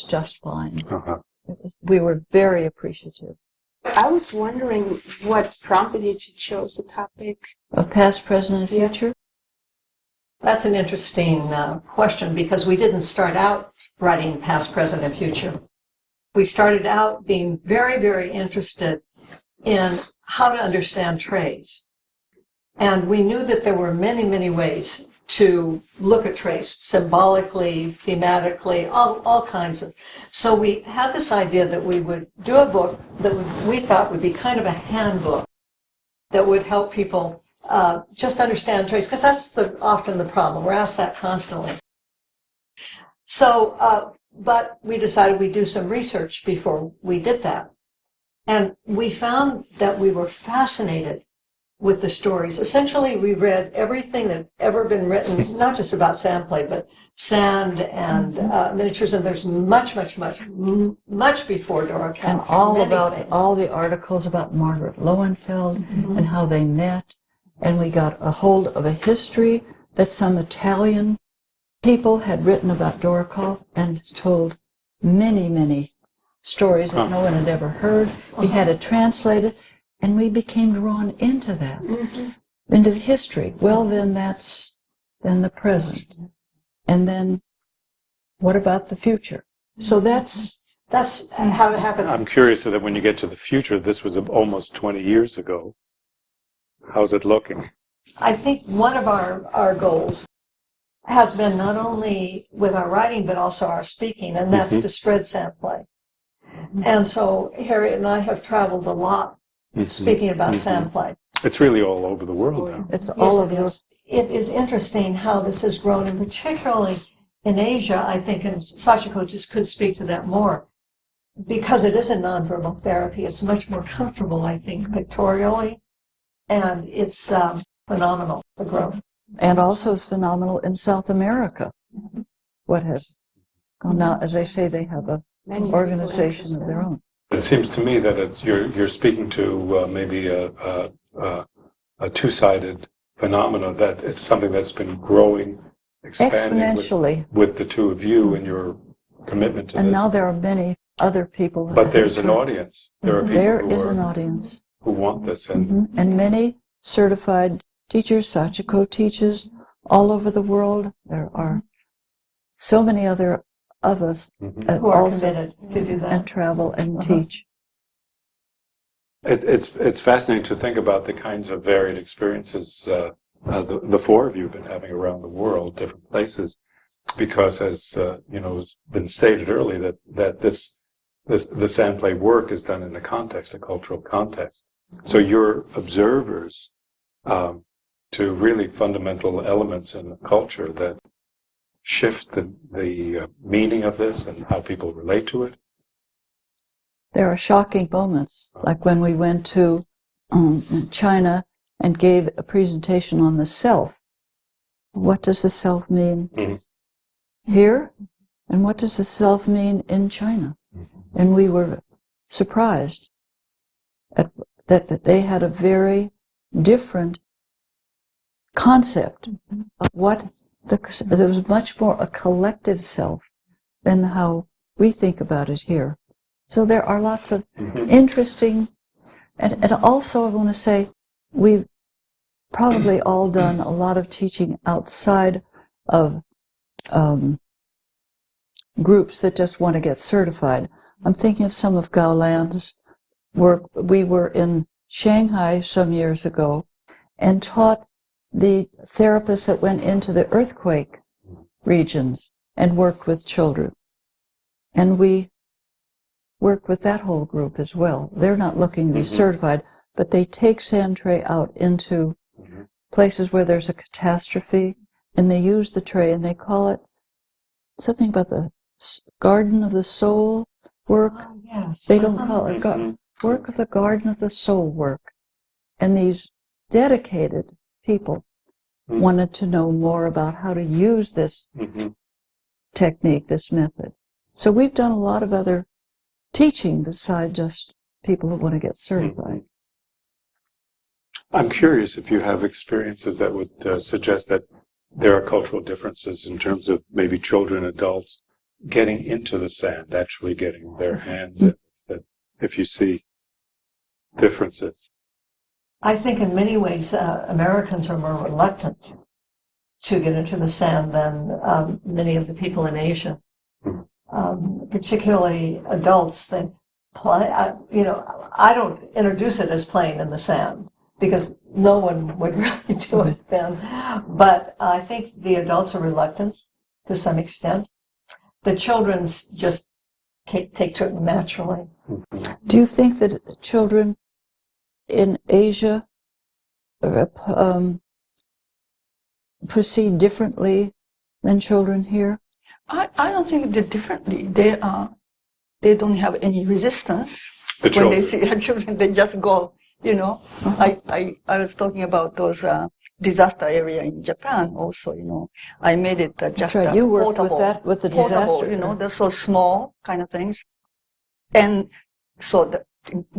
Speaker 2: just fine. We were very appreciative.
Speaker 4: I was wondering what prompted you to choose the topic
Speaker 2: Of past, present, and future?
Speaker 3: That's an interesting question because we didn't start out writing past, present, and future. We started out being very, very interested in how to understand trays. And we knew that there were many, many ways to look at trays, symbolically, thematically, all kinds of. So we had this idea that we would do a book that we thought would be kind of a handbook that would help people just understand trays, because that's often the problem. We're asked that constantly. So, but we decided we'd do some research before we did that. And we found that we were fascinated with the stories. Essentially, we read everything that ever been written, not just about Sandplay, but sand and miniatures, and there's much before Dora Kalff.
Speaker 2: And all
Speaker 3: many
Speaker 2: about
Speaker 3: things.
Speaker 2: all the articles about Margaret Lowenfeld and how they met. And we got a hold of a history that some Italian people had written about Dora Kalff and told many stories that no one had ever heard. We had it translated, and we became drawn into that, into the history. Well, then that's then the present. And then what about the future? So that's
Speaker 3: how it happens.
Speaker 1: I'm curious that when you get to the future, this was almost 20 years ago. How's it looking?
Speaker 3: I think one of our goals has been not only with our writing, but also our speaking, and that's to spread Sandplay. And so Harriet and I have traveled a lot speaking about Sandplay.
Speaker 1: It's really all over the world now.
Speaker 2: it's all of
Speaker 3: Yes, it is. It is interesting how this has grown, and particularly in Asia, I think, and Sachiko just could speak to that more, because it is a nonverbal therapy. It's much more comfortable, I think, pictorially, and it's phenomenal, the growth.
Speaker 2: And also is phenomenal in South America. What has gone now, as I say, they have a
Speaker 4: Many
Speaker 2: organization
Speaker 4: people
Speaker 2: of their own.
Speaker 1: It seems to me that you're speaking to maybe a two-sided phenomena, that it's something that's been growing, expanding
Speaker 2: Exponentially.
Speaker 1: with the two of you and your commitment to
Speaker 2: And
Speaker 1: this.
Speaker 2: now there are many other people.
Speaker 1: But there's an audience. There are people
Speaker 2: There
Speaker 1: who
Speaker 2: is
Speaker 1: are-
Speaker 2: an audience.
Speaker 1: who want this. And
Speaker 2: And many certified teachers, Sachiko teaches all over the world. There are so many other of us
Speaker 3: Who are
Speaker 2: also
Speaker 3: committed to do that.
Speaker 2: and travel and teach.
Speaker 1: it's fascinating to think about the kinds of varied experiences the four of you have been having around the world, different places, because as has been stated earlier, that the Sandplay work is done in a context, a cultural context. So you're observers to really fundamental elements in the culture that shift the meaning of this and how people relate to it.
Speaker 2: There are shocking moments, like when we went to China and gave a presentation on the self. What does the self mean here? And what does the self mean in China? And we were surprised that they had a very different concept of what there was much more a collective self than how we think about it here. So there are lots of interesting, and also I want to say we've probably all done a lot of teaching outside of groups that just want to get certified. I'm thinking of some of Gao Lan's work. We were in Shanghai some years ago and taught the therapists that went into the earthquake regions and worked with children. And we work with that whole group as well. They're not looking to be certified, but they take Sandtray out into places where there's a catastrophe, and they use the tray, and they call it something about the Garden of the Soul work.
Speaker 3: Oh, yes.
Speaker 2: They don't call it work of the Garden of the Soul work. And these dedicated people wanted to know more about how to use this technique, this method. So we've done a lot of other teaching besides just people who want to get certified.
Speaker 1: I'm curious if you have experiences that would suggest that there are cultural differences in terms of maybe children, adults getting into the sand, actually getting their hands in it, if you see differences.
Speaker 3: I think in many ways Americans are more reluctant to get into the sand than many of the people in Asia. Particularly adults, they play. I don't introduce it as playing in the sand because no one would really do it then. But I think the adults are reluctant to some extent. The children's just take to it naturally.
Speaker 2: Do you think that children in Asia proceed differently than children here?
Speaker 6: I don't think they're differently. They don't have any resistance
Speaker 1: The
Speaker 6: when they
Speaker 1: children.
Speaker 6: see their children. They just go you know. I was talking about those disaster area in Japan also, you know. I made it just
Speaker 2: That's right. You worked
Speaker 6: portable,
Speaker 2: with that, with the
Speaker 6: portable,
Speaker 2: disaster.
Speaker 6: you know, they're so small kind of things. And so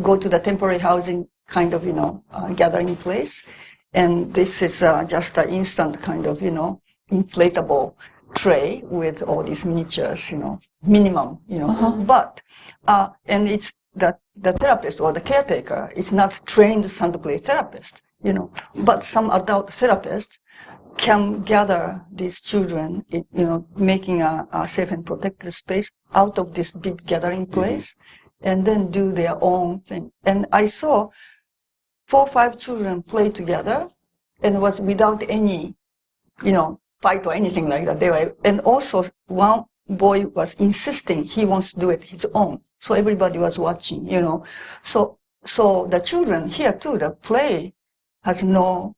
Speaker 6: go to the temporary housing kind of, you know, gathering place. And this is just an instant kind of, you know, inflatable tray with all these miniatures, you know, minimum, you know. But, and it's the therapist or the caretaker is not trained Sandplay therapist, you know. But some adult therapist can gather these children, you know, making a safe and protected space out of this big gathering place, and then do their own thing. And I saw 4 or 5 children play together, and it was without any, you know, fight or anything like that. They were, and also one boy was insisting he wants to do it his own. So everybody was watching, you know. So the children here too, the play has no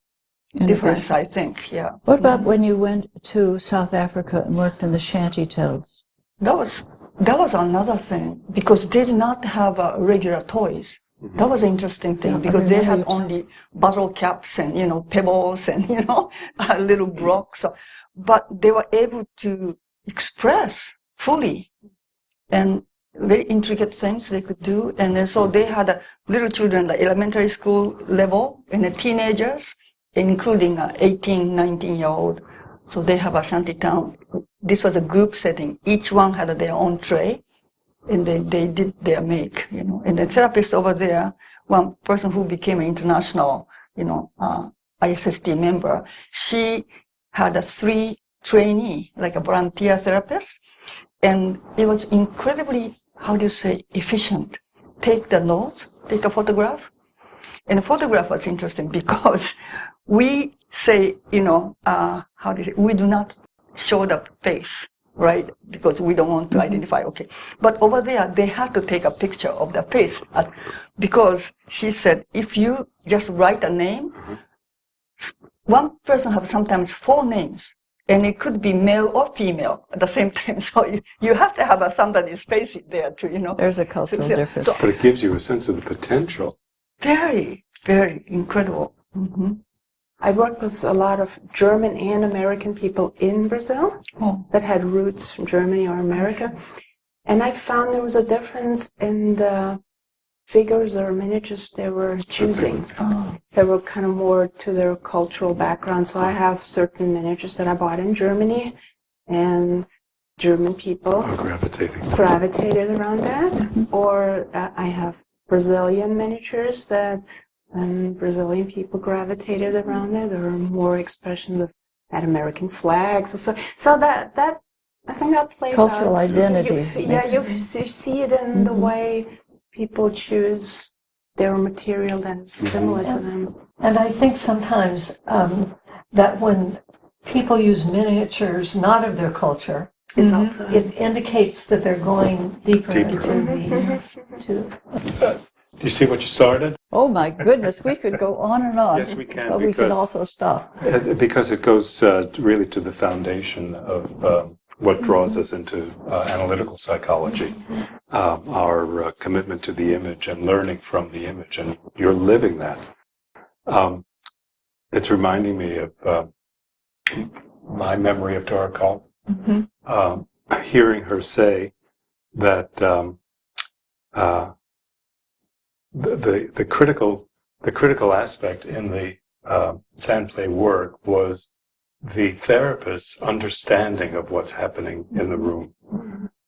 Speaker 6: difference, I think. Yeah.
Speaker 2: What about when you went to South Africa and worked in the shanty towns?
Speaker 6: That was another thing, because they did not have regular toys. That was an interesting thing, because they had only bottle caps and, you know, pebbles and, you know, little blocks. So, but they were able to express fully and very intricate things they could do. And then, so they had little children, the elementary school level, and the teenagers, including 18, 19-year-old. So they have a shanty town. This was a group setting. Each one had their own tray, and they did their make, you know. And the therapist over there, one person who became an international, you know, ISST member, she had 3 trainee, like a volunteer therapist, and it was incredibly, how do you say, efficient. Take the notes, take a photograph. And the photograph was interesting because we say, you know, how do you say, we do not show the face, right? Because we don't want to identify, okay. But over there, they had to take a picture of the face, because she said, if you just write a name, one person has sometimes 4 names, and it could be male or female at the same time. So you have to have somebody's face there too, you know.
Speaker 2: There's a cultural difference.
Speaker 1: But it gives you a sense of the potential.
Speaker 6: Very, very incredible.
Speaker 4: I worked with a lot of German and American people in Brazil that had roots from Germany or America. And I found there was a difference in the figures or miniatures they were choosing. They were kind of more to their cultural background. So I have certain miniatures that I bought in Germany, and German people gravitated around that. Or I have Brazilian miniatures that Brazilian people gravitated around it, or more expressions of that American flags. So that I think that plays
Speaker 2: cultural
Speaker 4: out.
Speaker 2: identity.
Speaker 4: You see it in the way people choose their material that is similar to them.
Speaker 3: And I think sometimes that when people use miniatures not of their culture, it indicates that they're going deeper into the.
Speaker 1: Do you see what you started?
Speaker 2: Oh my goodness, we could go on and on.
Speaker 1: Yes, we can.
Speaker 2: But we can also stop.
Speaker 1: Because it goes really to the foundation of what draws us into analytical psychology, our commitment to the image and learning from the image, and you're living that. It's reminding me of my memory of Dora Kalff, hearing her say that the critical aspect in the Sandplay work was the therapist's understanding of what's happening in the room,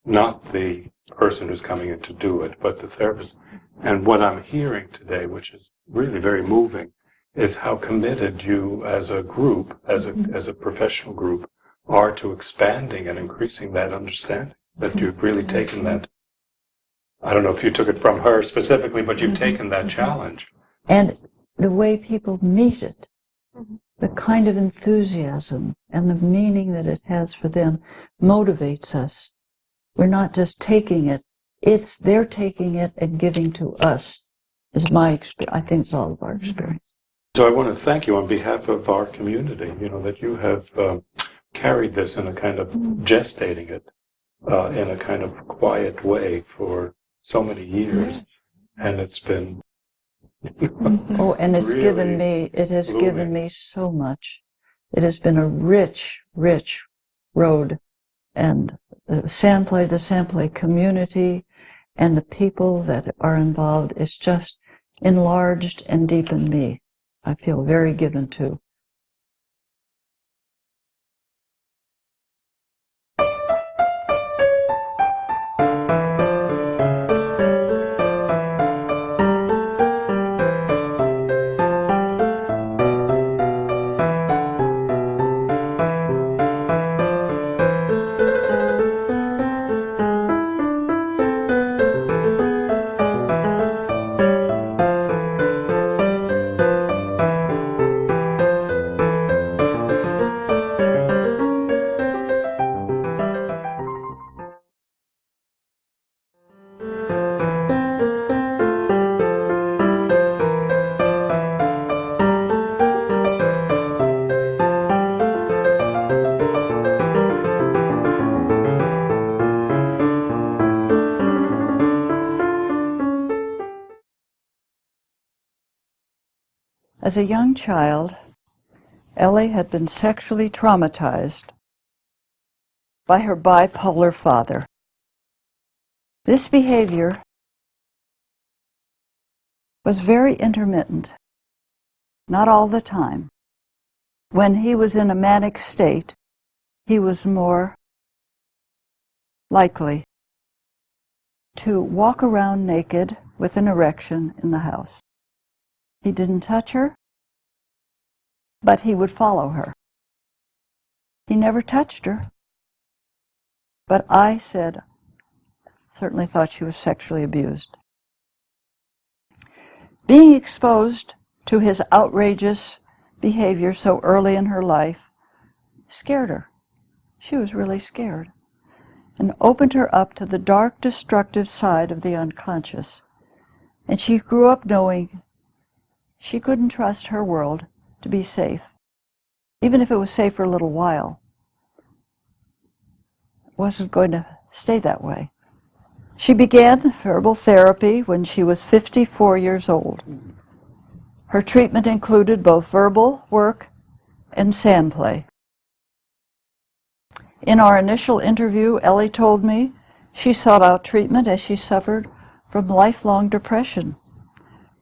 Speaker 1: not the person who's coming in to do it, but the therapist. And what I'm hearing today, which is really very moving, is how committed you as a group, as a professional group, are to expanding and increasing that understanding, that you've really taken that. I don't know if you took it from her specifically, but you've taken that challenge.
Speaker 2: And the way people meet it, the kind of enthusiasm and the meaning that it has for them motivates us. We're not just taking it, they're taking it and giving to us, is my experience. I think it's all of our experience.
Speaker 1: So I want to thank you on behalf of our community, that you have carried this in a kind of gestating it in a kind of quiet way for so many years, and it's been
Speaker 2: Oh, and it's given
Speaker 1: Really
Speaker 2: me, it has
Speaker 1: blooming.
Speaker 2: given me so much. It has been a rich, rich road. And the Sandplay community, and the people that are involved, it's just enlarged and deepened me. I feel very given to. As a young child, Ellie had been sexually traumatized by her bipolar father. This behavior was very intermittent, not all the time. When he was in a manic state, he was more likely to walk around naked with an erection in the house. He didn't touch her, but he would follow her. He never touched her, but I certainly thought she was sexually abused. Being exposed to his outrageous behavior so early in her life scared her. She was really scared, and opened her up to the dark, destructive side of the unconscious. And she grew up knowing she couldn't trust her world to be safe, even if it was safe for a little while. It wasn't going to stay that way. She began verbal therapy when she was 54 years old. Her treatment included both verbal work and sandplay. In our initial interview, Ellie told me she sought out treatment as she suffered from lifelong depression.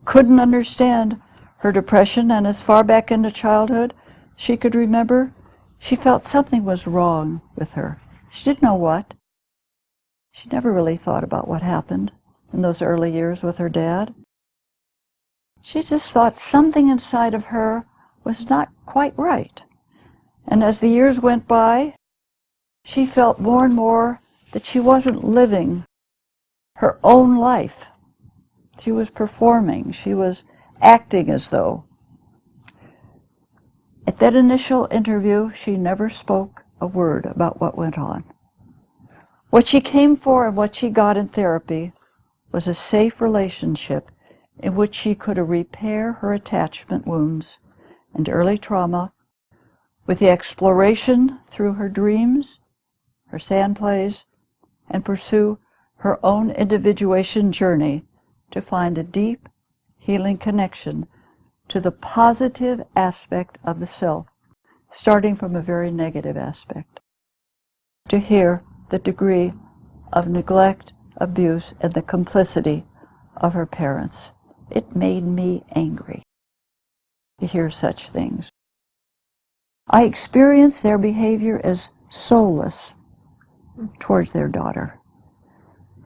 Speaker 2: Couldn't understand her depression, and as far back into childhood she could remember, she felt something was wrong with her. She didn't know what. She never really thought about what happened in those early years with her dad. She just thought something inside of her was not quite right. And as the years went by, she felt more and more that she wasn't living her own life. She was performing. She was acting as though. At that initial interview, she never spoke a word about what went on. What she came for and what she got in therapy was a safe relationship in which she could repair her attachment wounds and early trauma with the exploration through her dreams, her sand plays, and pursue her own individuation journey to find a deep, healing connection to the positive aspect of the self, starting from a very negative aspect. To hear the degree of neglect, abuse, and the complicity of her parents, it made me angry to hear such things. I experienced their behavior as soulless towards their daughter.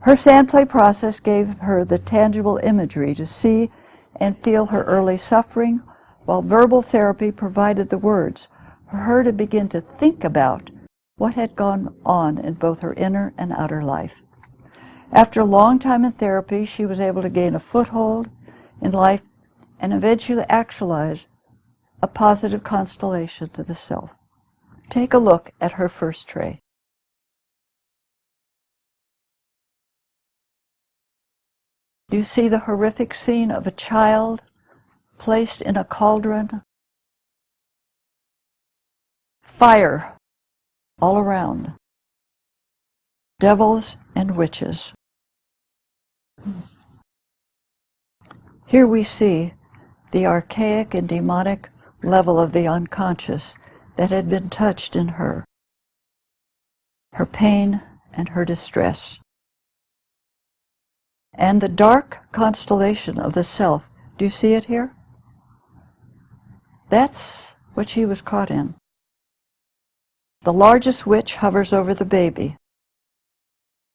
Speaker 2: Her sandplay process gave her the tangible imagery to see and feel her early suffering, while verbal therapy provided the words for her to begin to think about what had gone on in both her inner and outer life. After a long time in therapy, she was able to gain a foothold in life and eventually actualize a positive constellation to the self. Take a look at her first tray. Do you see the horrific scene of a child placed in a cauldron? Fire all around. Devils and witches. Here we see the archaic and demonic level of the unconscious that had been touched in her pain and her distress. And the dark constellation of the self, do you see it here? That's what she was caught in. The largest witch hovers over the baby.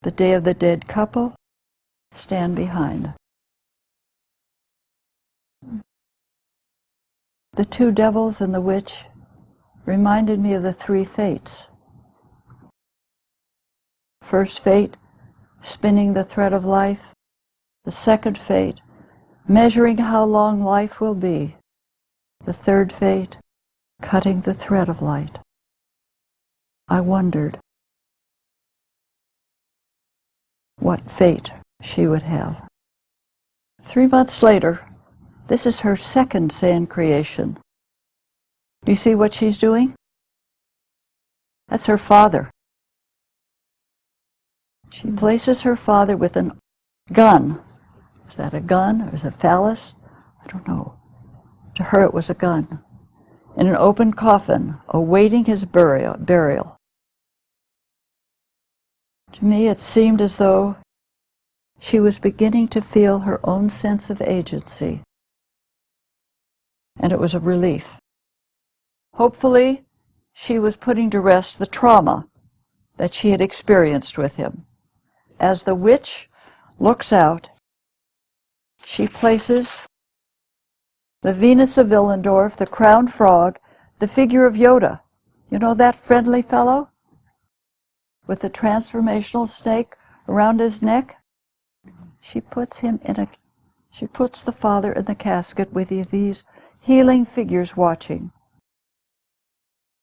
Speaker 2: The Day of the Dead couple stand behind. The two devils and the witch reminded me of the three fates. First fate, spinning the thread of life. The second fate, measuring how long life will be. The third fate, cutting the thread of light. I wondered what fate she would have. 3 months later, this is her second sand creation. Do you see what she's doing? That's her father. She places her father with a gun. Is that a gun or is it phallus? I don't know. To her it was a gun. In an open coffin, awaiting his burial. To me it seemed as though she was beginning to feel her own sense of agency. And it was a relief. Hopefully, she was putting to rest the trauma that she had experienced with him. As the witch looks out, she places the Venus of Willendorf, the crowned frog, the figure of Yoda. You know that friendly fellow? With the transformational snake around his neck? She puts the father in the casket with these healing figures watching.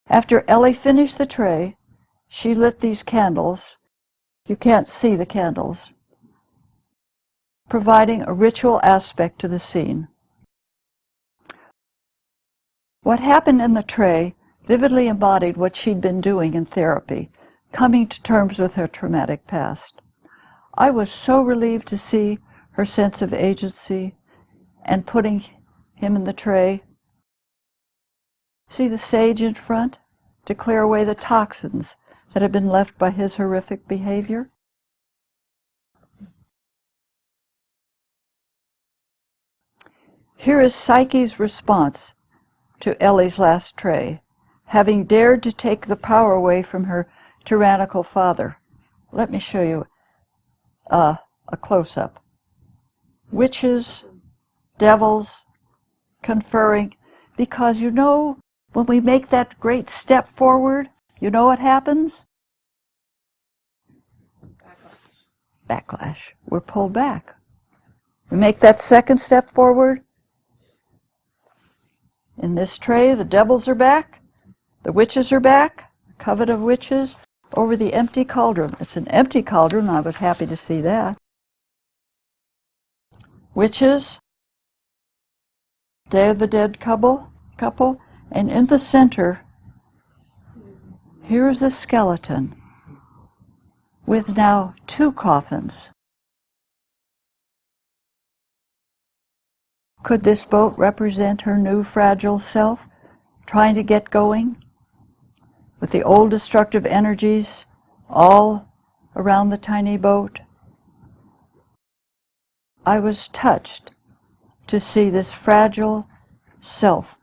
Speaker 2: After Ellie finished the tray, she lit these candles. You can't see the candles, providing a ritual aspect to the scene. What happened in the tray vividly embodied what she'd been doing in therapy, coming to terms with her traumatic past. I was so relieved to see her sense of agency and putting him in the tray. See the sage in front to clear away the toxins that had been left by his horrific behavior? Here is Psyche's response to Ellie's last tray, having dared to take the power away from her tyrannical father. Let me show you a close-up. Witches, devils, conferring, because you know, when we make that great step forward, you know what happens? Backlash. We're pulled back. We make that second step forward. In this tray, the devils are back, the witches are back, a coven of witches over the empty cauldron. It's an empty cauldron, I was happy to see that. Witches, Day of the Dead couple, and in the center, here's the skeleton with now 2 coffins. Could this boat represent her new fragile self, trying to get going, with the old destructive energies all around the tiny boat? I was touched to see this fragile self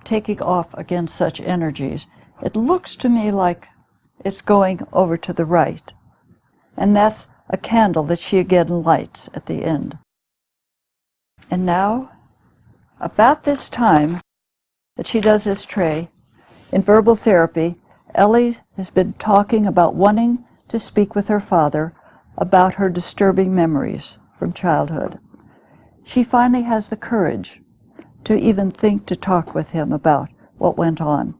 Speaker 2: taking off against such energies. It looks to me like it's going over to the right, and that's a candle that she again lights at the end. And now, about this time that she does this tray, in verbal therapy, Ellie has been talking about wanting to speak with her father about her disturbing memories from childhood. She finally has the courage to even think to talk with him about what went on.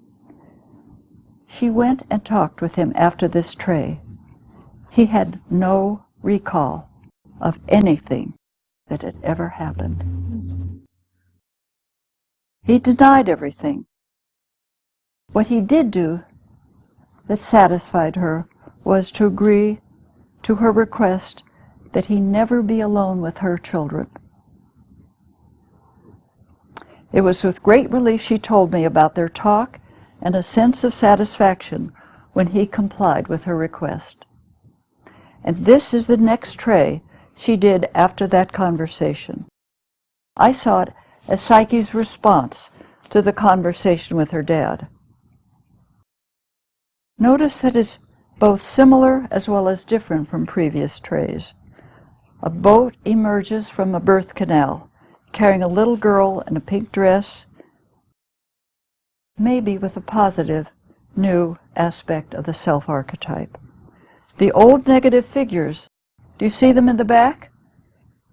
Speaker 2: She went and talked with him after this tray. He had no recall of anything that had ever happened. He denied everything. What he did do that satisfied her was to agree to her request that he never be alone with her children. It was with great relief she told me about their talk and a sense of satisfaction when he complied with her request. And this is the next tray she did after that conversation. I saw it as Psyche's response to the conversation with her dad. Notice that it's both similar as well as different from previous trays. A boat emerges from a birth canal, carrying a little girl in a pink dress, maybe with a positive, new aspect of the self-archetype. The old negative figures, do you see them in the back?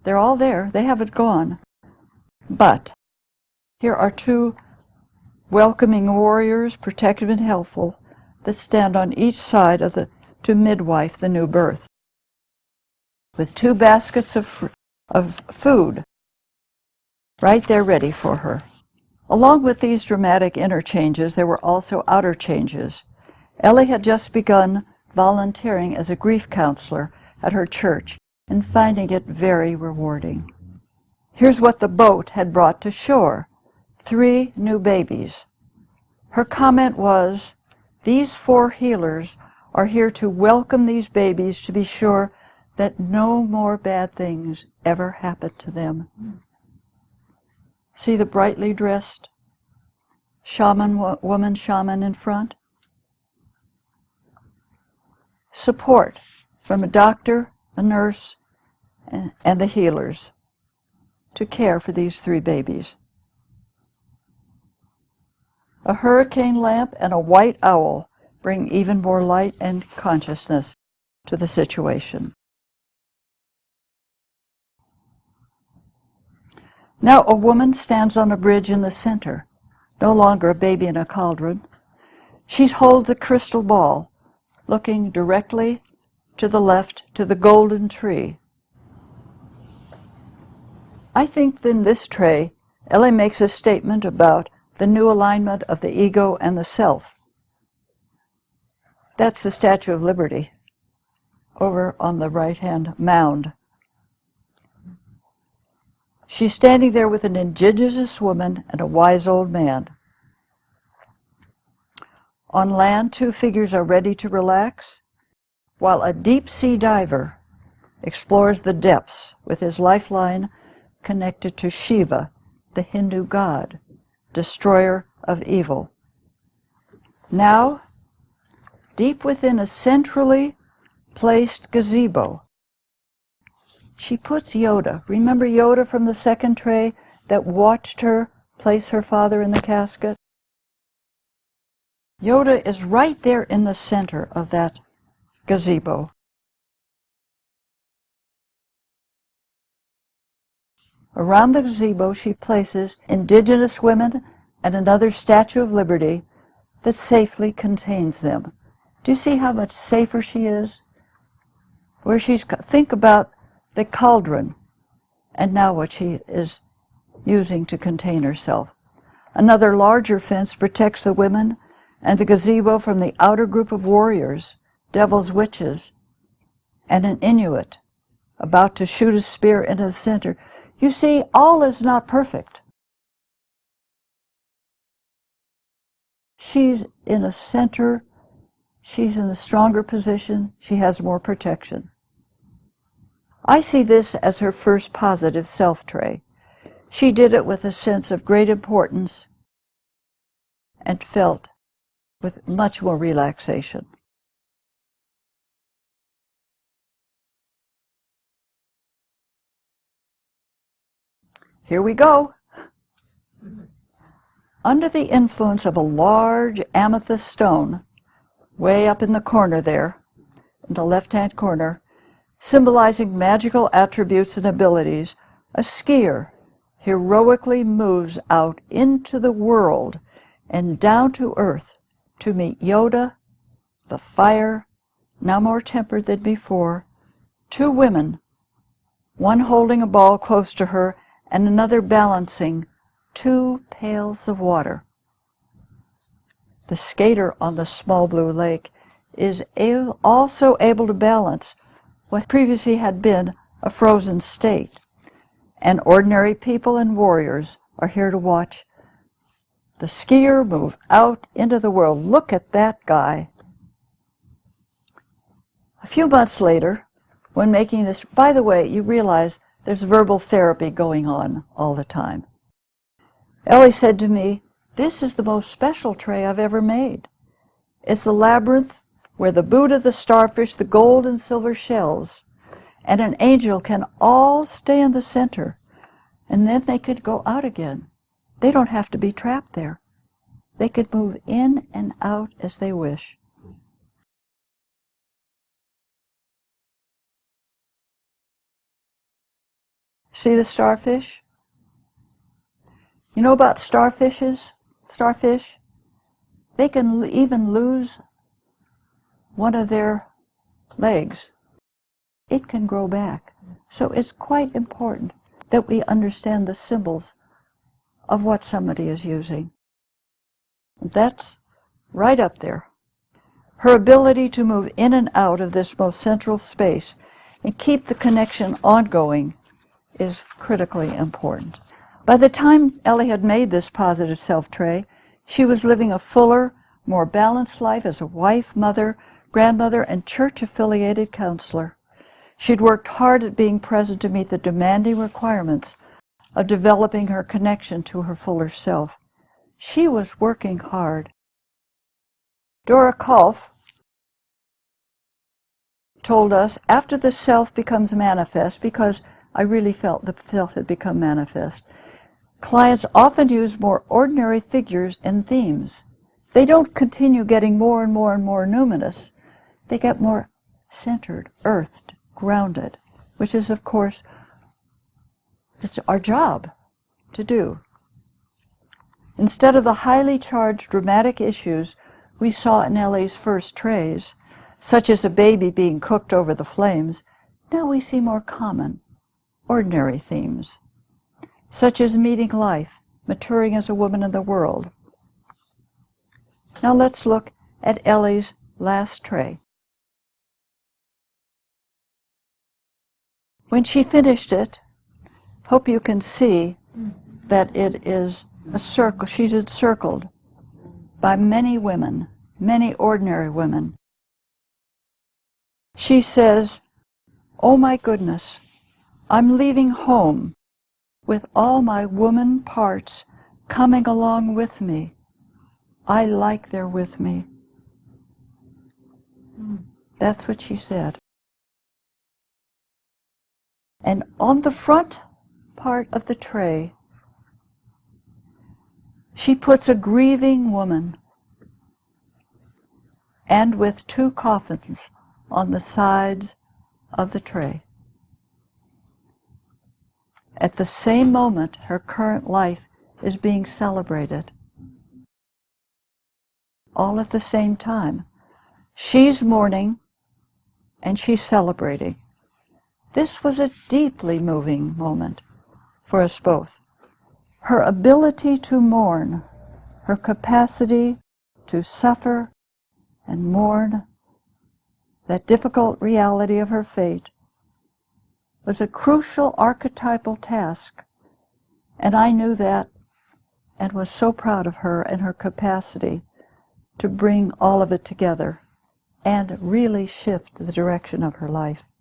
Speaker 2: They're all there. They haven't gone. But here are two welcoming warriors, protective and helpful, that stand on each side to midwife the new birth, with two baskets of food right there ready for her. Along with these dramatic inner changes, there were also outer changes. Ellie had just begun volunteering as a grief counselor at her church and finding it very rewarding. Here's what the boat had brought to shore: 3 new babies. Her comment was, "These 4 healers are here to welcome these babies to be sure that no more bad things ever happen to them." See the brightly dressed woman shaman in front? Support from a doctor, a nurse, and the healers to care for these 3 babies. A hurricane lamp and a white owl bring even more light and consciousness to the situation. Now a woman stands on a bridge in the center, no longer a baby in a cauldron. She holds a crystal ball, looking directly to the left to the golden tree. I think in this tray, Ellie makes a statement about the new alignment of the ego and the self. That's the Statue of Liberty over on the right-hand mound. She's standing there with an indigenous woman and a wise old man. On land, 2 figures are ready to relax, while a deep-sea diver explores the depths with his lifeline connected to Shiva, the Hindu god, destroyer of evil. Now, deep within a centrally placed gazebo, she puts Yoda. Remember Yoda from the second tray that watched her place her father in the casket? Yoda is right there in the center of that gazebo. Around the gazebo, she places indigenous women and another Statue of Liberty that safely contains them. Do you see how much safer she is? Where think about the cauldron, and now what she is using to contain herself. Another larger fence protects the women and the gazebo from the outer group of warriors, devil's witches, and an Inuit about to shoot a spear into the center. You see, all is not perfect. She's in a center, she's in a stronger position, she has more protection. I see this as her first positive self-tray. She did it with a sense of great importance and felt with much more relaxation. Here we go. Under the influence of a large amethyst stone, way up in the corner there, in the left-hand corner, symbolizing magical attributes and abilities, a skier heroically moves out into the world and down to earth to meet Yoda, the fire, now more tempered than before, 2 women, one holding a ball close to her and another balancing 2 pails of water. The skater on the small blue lake is also able to balance what previously had been a frozen state, and ordinary people and warriors are here to watch the skier move out into the world. Look at that guy. A few months later, when making this, by the way, you realize there's verbal therapy going on all the time. Ellie said to me, "This is the most special tray I've ever made. It's the labyrinth where the Buddha, the starfish, the gold and silver shells, and an angel can all stay in the center, and then they could go out again. They don't have to be trapped there. They could move in and out as they wish." See the starfish? You know about starfishes? Starfish? They can even lose one of their legs. It can grow back. So it's quite important that we understand the symbols of what somebody is using. That's right up there. Her ability to move in and out of this most central space and keep the connection ongoing is critically important. By the time Ellie had made this positive self tray, she was living a fuller, more balanced life as a wife, mother, grandmother, and church-affiliated counselor. She'd worked hard at being present to meet the demanding requirements of developing her connection to her fuller self. She was working hard. Dora Kalff told us, after the self becomes manifest, because I really felt the self had become manifest, clients often use more ordinary figures and themes. They don't continue getting more and more and more numinous. They get more centered, earthed, grounded, which is, of course, it's our job to do. Instead of the highly charged dramatic issues we saw in Ellie's first trays, such as a baby being cooked over the flames, now we see more common, ordinary themes, such as meeting life, maturing as a woman in the world. Now let's look at Ellie's last tray. When she finished it, hope you can see that it is a circle. She's encircled by many women, many ordinary women. She says, "Oh my goodness, I'm leaving home with all my woman parts coming along with me. I like they're with me." That's what she said. And on the front part of the tray, she puts a grieving woman, and with two coffins on the sides of the tray. At the same moment, her current life is being celebrated. All at the same time. She's mourning, and she's celebrating. This was a deeply moving moment for us both. Her ability to mourn, her capacity to suffer and mourn that difficult reality of her fate, was a crucial archetypal task, and I knew that and was so proud of her and her capacity to bring all of it together and really shift the direction of her life.